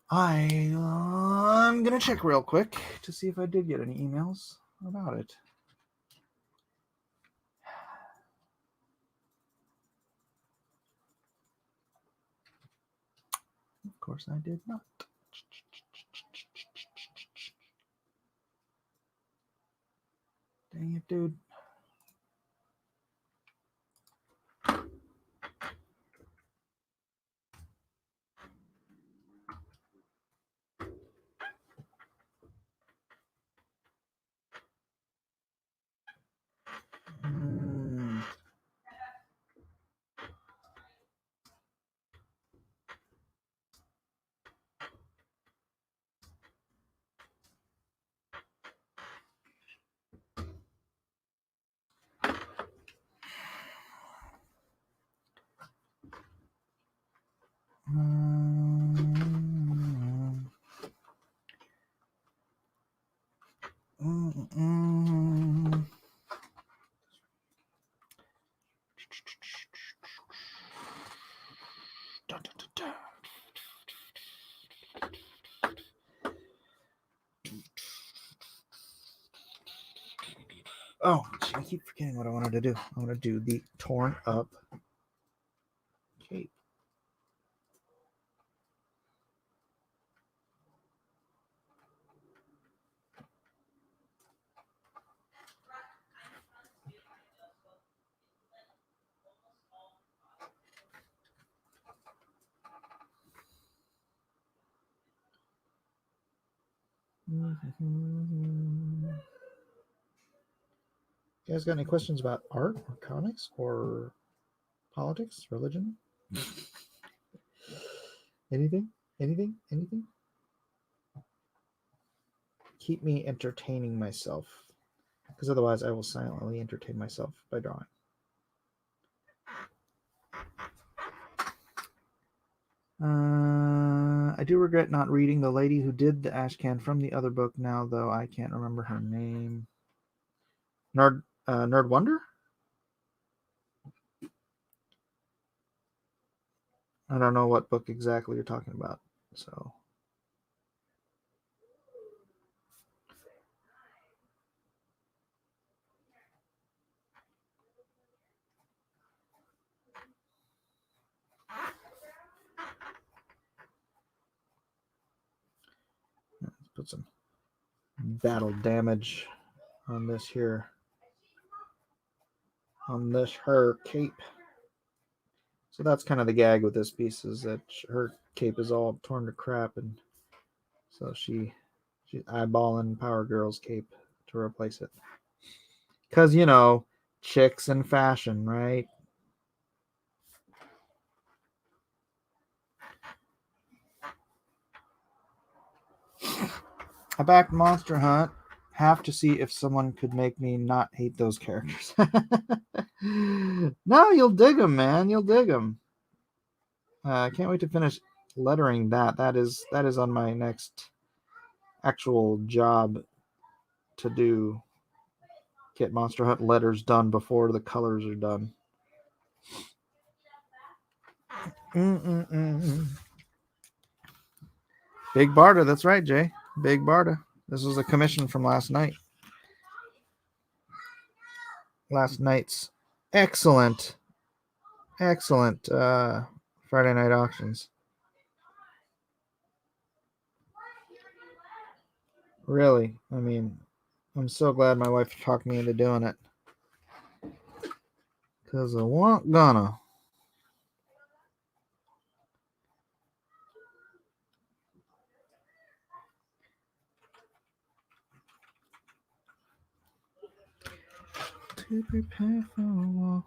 I'm gonna check real quick to see if I did get any emails about it. Of course I did not. Dang it, dude. Oh, I keep forgetting what I wanted to do. I want to do the torn up cape. You guys got any questions about art or comics or politics, religion? Anything? Anything? Anything? Keep me entertaining myself. Because otherwise I will silently entertain myself by drawing. I do regret not reading the lady who did the ashcan from the other book now, though I can't remember her name. Nerd Wonder? I don't know what book exactly you're talking about, so. Let's put some battle damage on this here. On this her cape. So that's kind of the gag with this piece, is that her cape is all torn to crap, and so she's eyeballing Power Girl's cape to replace it. Because, you know, chicks and fashion, right? I backed Monster Hunt half to see if someone could make me not hate those characters. No, you'll dig them, man. You'll dig them. I can't wait to finish lettering that. That is on my next actual job to do. Get Monster Hunt letters done before the colors are done. Big Barda, that's right, Jay. Big Barda. This was a commission from last night. Last night's excellent Friday night auctions. Really, I mean, I'm so glad my wife talked me into doing it. Because I wasn't gonna. To prepare for a war.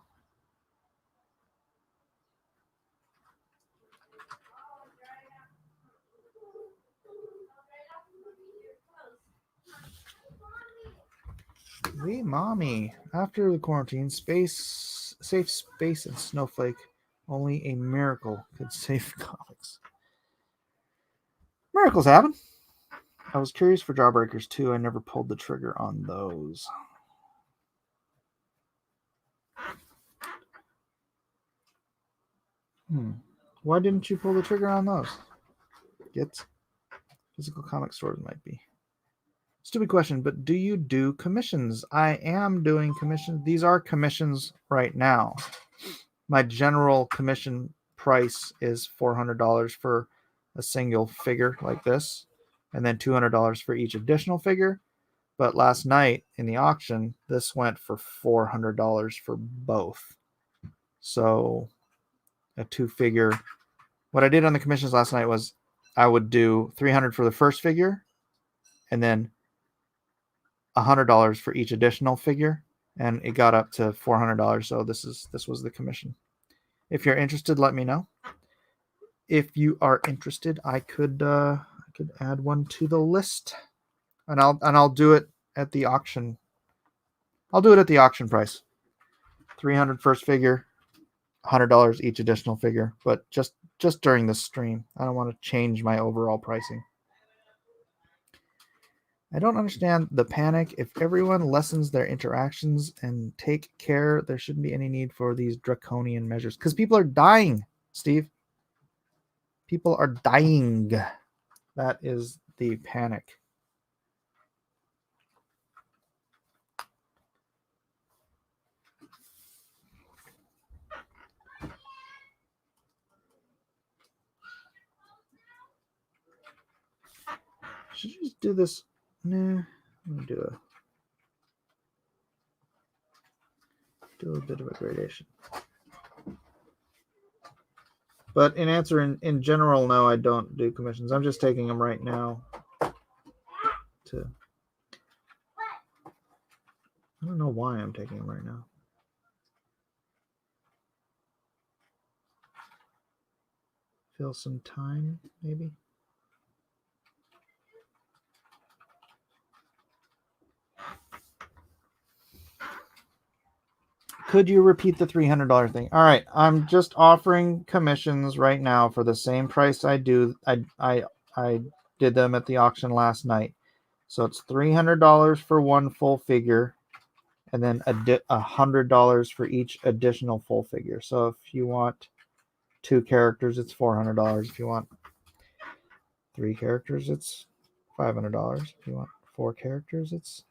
Wee mommy. After the quarantine, safe space, and Snowflake. Only a miracle could save comics. Miracles happen. I was curious for Jawbreakers too. I never pulled the trigger on those. Why didn't you pull the trigger on those? Get physical comic stores might be. Stupid question, but do you do commissions? I am doing commissions. These are commissions right now. My general commission price is $400 for a single figure like this, and then $200 for each additional figure. But last night in the auction, this went for $400 for both. So a 2-figure. What I did on the commissions last night was I would do $300 for the first figure, and then $100 for each additional figure, and it got up to $400. So this was the commission. If you're interested, let me know. If you are interested, I could add one to the list, and I'll do it at the auction. I'll do it at the auction price. $300 first figure, $100 each additional figure, but just during this stream. I don't want to change my overall pricing. I don't understand the panic. If everyone lessens their interactions and take care, there shouldn't be any need for these draconian measures. Because people are dying, Steve. People are dying. That is the panic. Should you just do this? Nah, let me do a bit of a gradation. But in answer, in general, no, I don't do commissions. I'm just taking them right now to. I don't know why I'm taking them right now. Fill some time, maybe. Could you repeat the $300 thing? All right, I'm just offering commissions right now for the same price I did them at the auction last night. So it's $300 for one full figure, and then $100 for each additional full figure. So if you want 2 characters, it's $400. If you want 3 characters, it's $500. If you want 4 characters, it's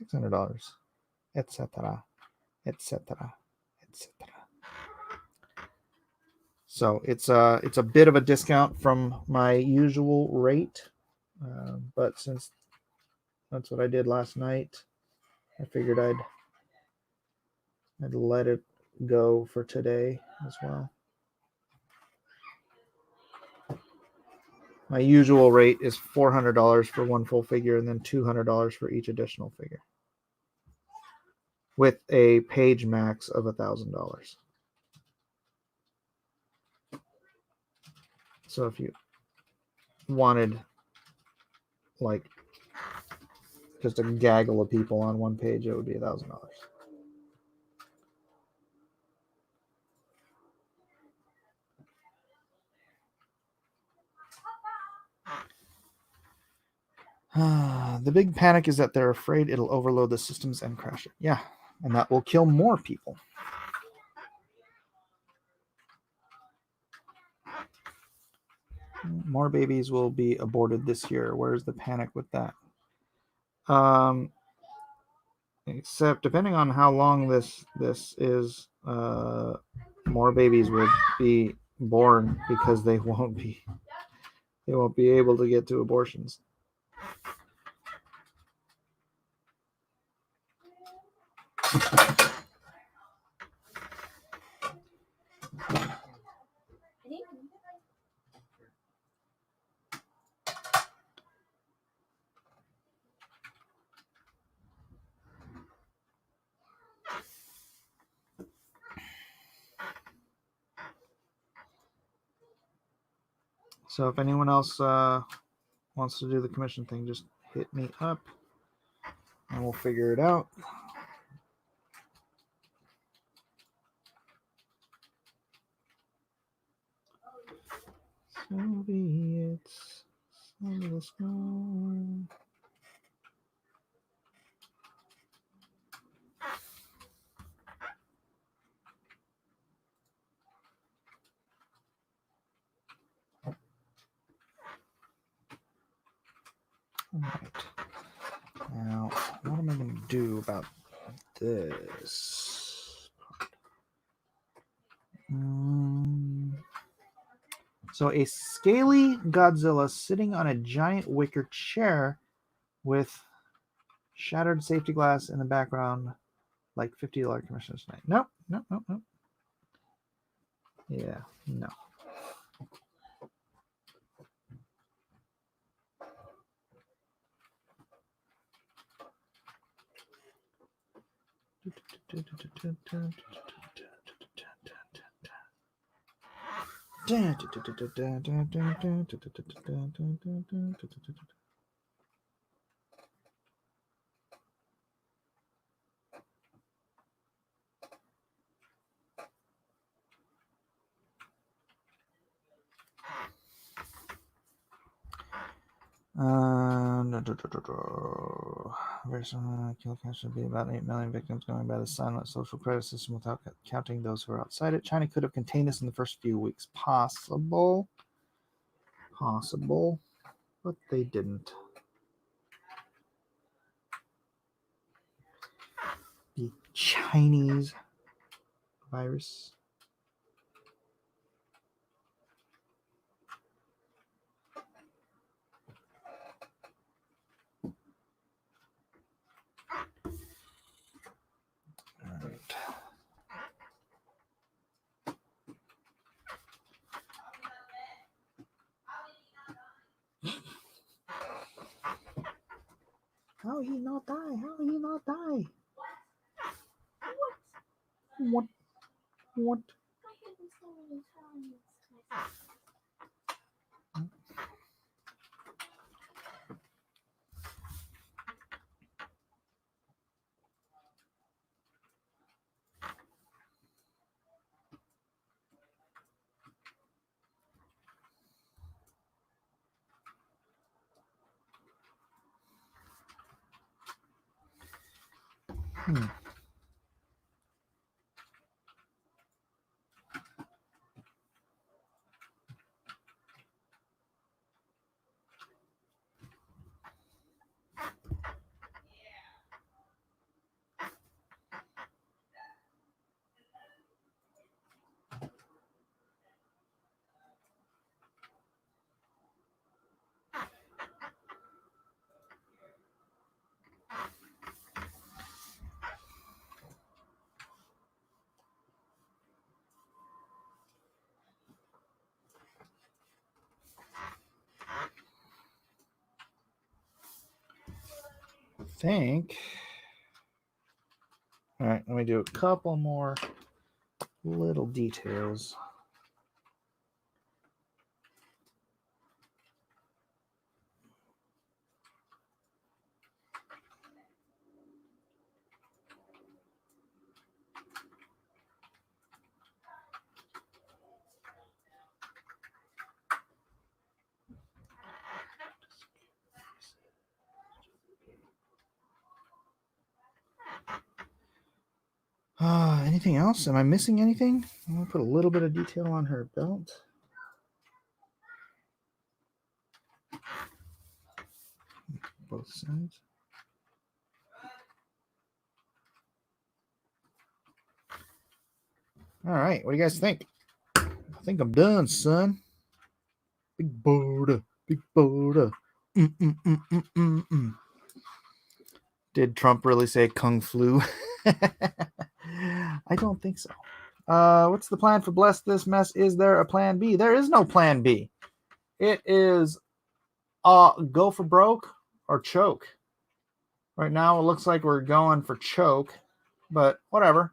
$600, etc., etc., etc. So it's a bit of a discount from my usual rate, but since that's what I did last night, I figured I'd let it go for today as well. My usual rate is $400 for one full figure and then $200 for each additional figure, with a page max of $1,000. So if you wanted like just a gaggle of people on one page, it would be $1,000. The big panic is that they're afraid it'll overload the systems and crash it. Yeah, and that will kill more people. More babies will be aborted this year. Where's the panic with that? Except depending on how long this is, more babies will be born because they won't be able to get to abortions. So if anyone else wants to do the commission thing, just hit me up and we'll figure it out. Soviets, some of the snow. All right. Now, what am I going to do about this? So a scaly Godzilla sitting on a giant wicker chair with shattered safety glass in the background, like $50 commission tonight. Nope. Yeah, no. Kill count should be about 8 million victims going by the silent social credit system without counting those who are outside it. China could have contained this in the first few weeks. Possible, but they didn't. The Chinese virus. All right. How he not die? How he not die? What? What? I hit him so many times. Hmm. I think. All right, let me do a couple more little details. Anything else? Am I missing anything? I'm gonna put a little bit of detail on her belt. Both sides. All right, what do you guys think? I think I'm done, son. Big Barda, Big Barda. Did Trump really say Kung Flu? I don't think so. What's the plan for Bless This Mess? Is there a plan B? There is no plan B. It is go for broke or choke. Right now, it looks like we're going for choke, but whatever.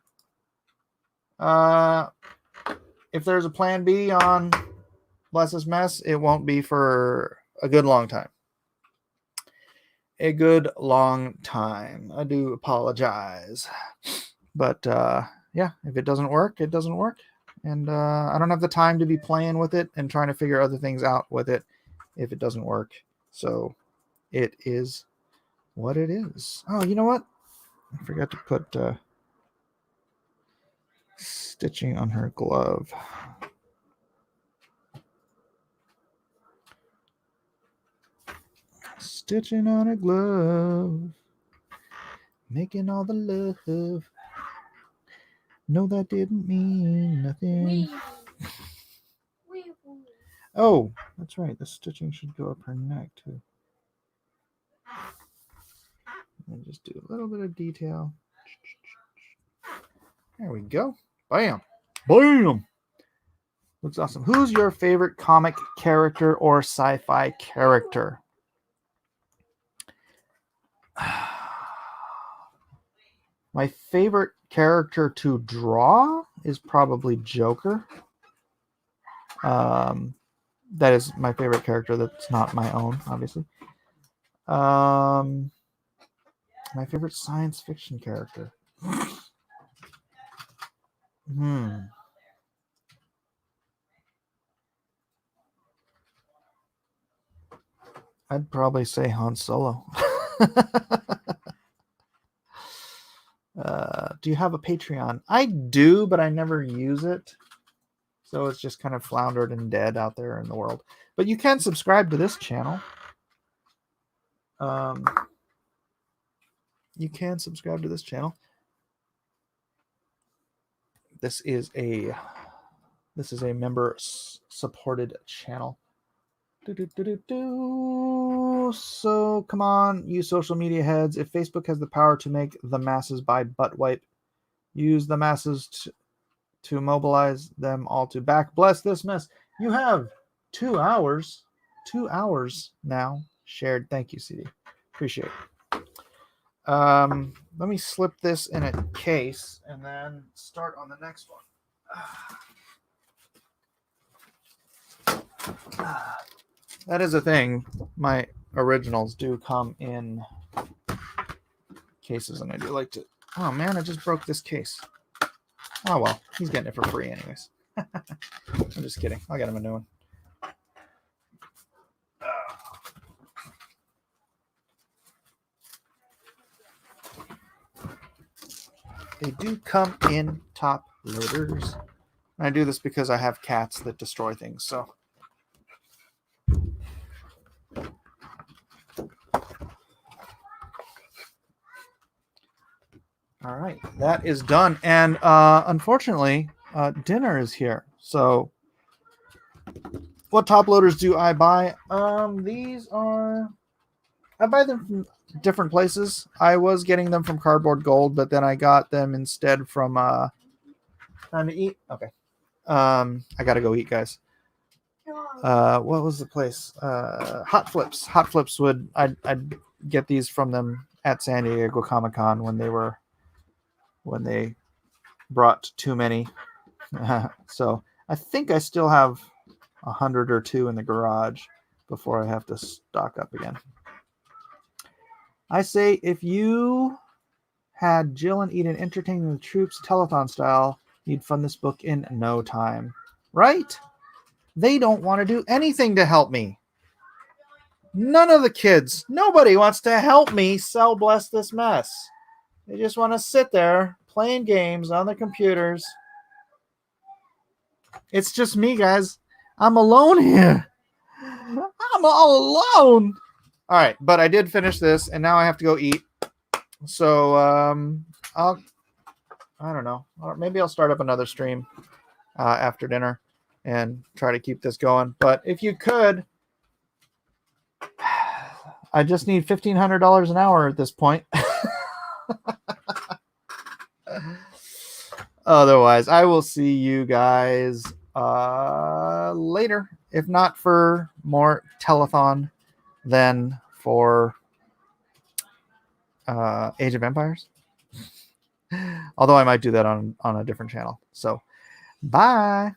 If there's a plan B on Bless This Mess, it won't be for a good long time. A good long time. I do apologize. But yeah, if it doesn't work, it doesn't work. And I don't have the time to be playing with it and trying to figure other things out with it if it doesn't work. So it is what it is. Oh, you know what? I forgot to put stitching on her glove. Stitching on her glove. Making all the love. No, that didn't mean nothing. Oh, that's right. The stitching should go up her neck too. And just do a little bit of detail. There we go. Bam. Bam. Looks awesome. Who's your favorite comic character or sci-fi character? My favorite character to draw is probably Joker. That is my favorite character that's not my own, obviously. My favorite science fiction character. I'd probably say Han Solo. Do you have a Patreon? I do, but I never use it. So it's just kind of floundered and dead out there in the world. But you can subscribe to this channel. You can subscribe to this channel. This is a member supported channel. So come on, you social media heads. If Facebook has the power to make the masses buy butt wipe, use the masses to mobilize them all to back Bless This Mess. You have 2 hours now shared. Thank you, CD. Appreciate it. Let me slip this in a case and then start on the next one. That is a thing. My originals do come in cases, and I do like to. Oh man, I just broke this case. Oh well, he's getting it for free anyways. I'm just kidding. I'll get him a new one. They do come in top loaders. And I do this because I have cats that destroy things, so. All right, that is done. And unfortunately, dinner is here. So what top loaders do I buy? These are, I buy them from different places. I was getting them from Cardboard Gold, but then I got them instead from Time to Eat. Okay. I gotta go eat, guys. What was the place? Hot Flips. Hot Flips I'd get these from them at San Diego Comic-Con when they brought too many. So I think I still have 100 or two in the garage before I have to stock up again. I say if you had Jill and Eden entertaining the troops telethon style, you'd fund this book in no time. Right? They don't want to do anything to help me. None of the kids, nobody wants to help me sell Bless This Mess. They just want to sit there playing games on their computers. It's just me, guys. I'm alone here. I'm all alone. All right, but I did finish this, and now I have to go eat. So I don't know. Maybe I'll start up another stream after dinner and try to keep this going. But if you could, I just need $1,500 an hour at this point. Otherwise, I will see you guys later. If not for more telethon, then for Age of Empires. Although I might do that on a different channel. So, bye.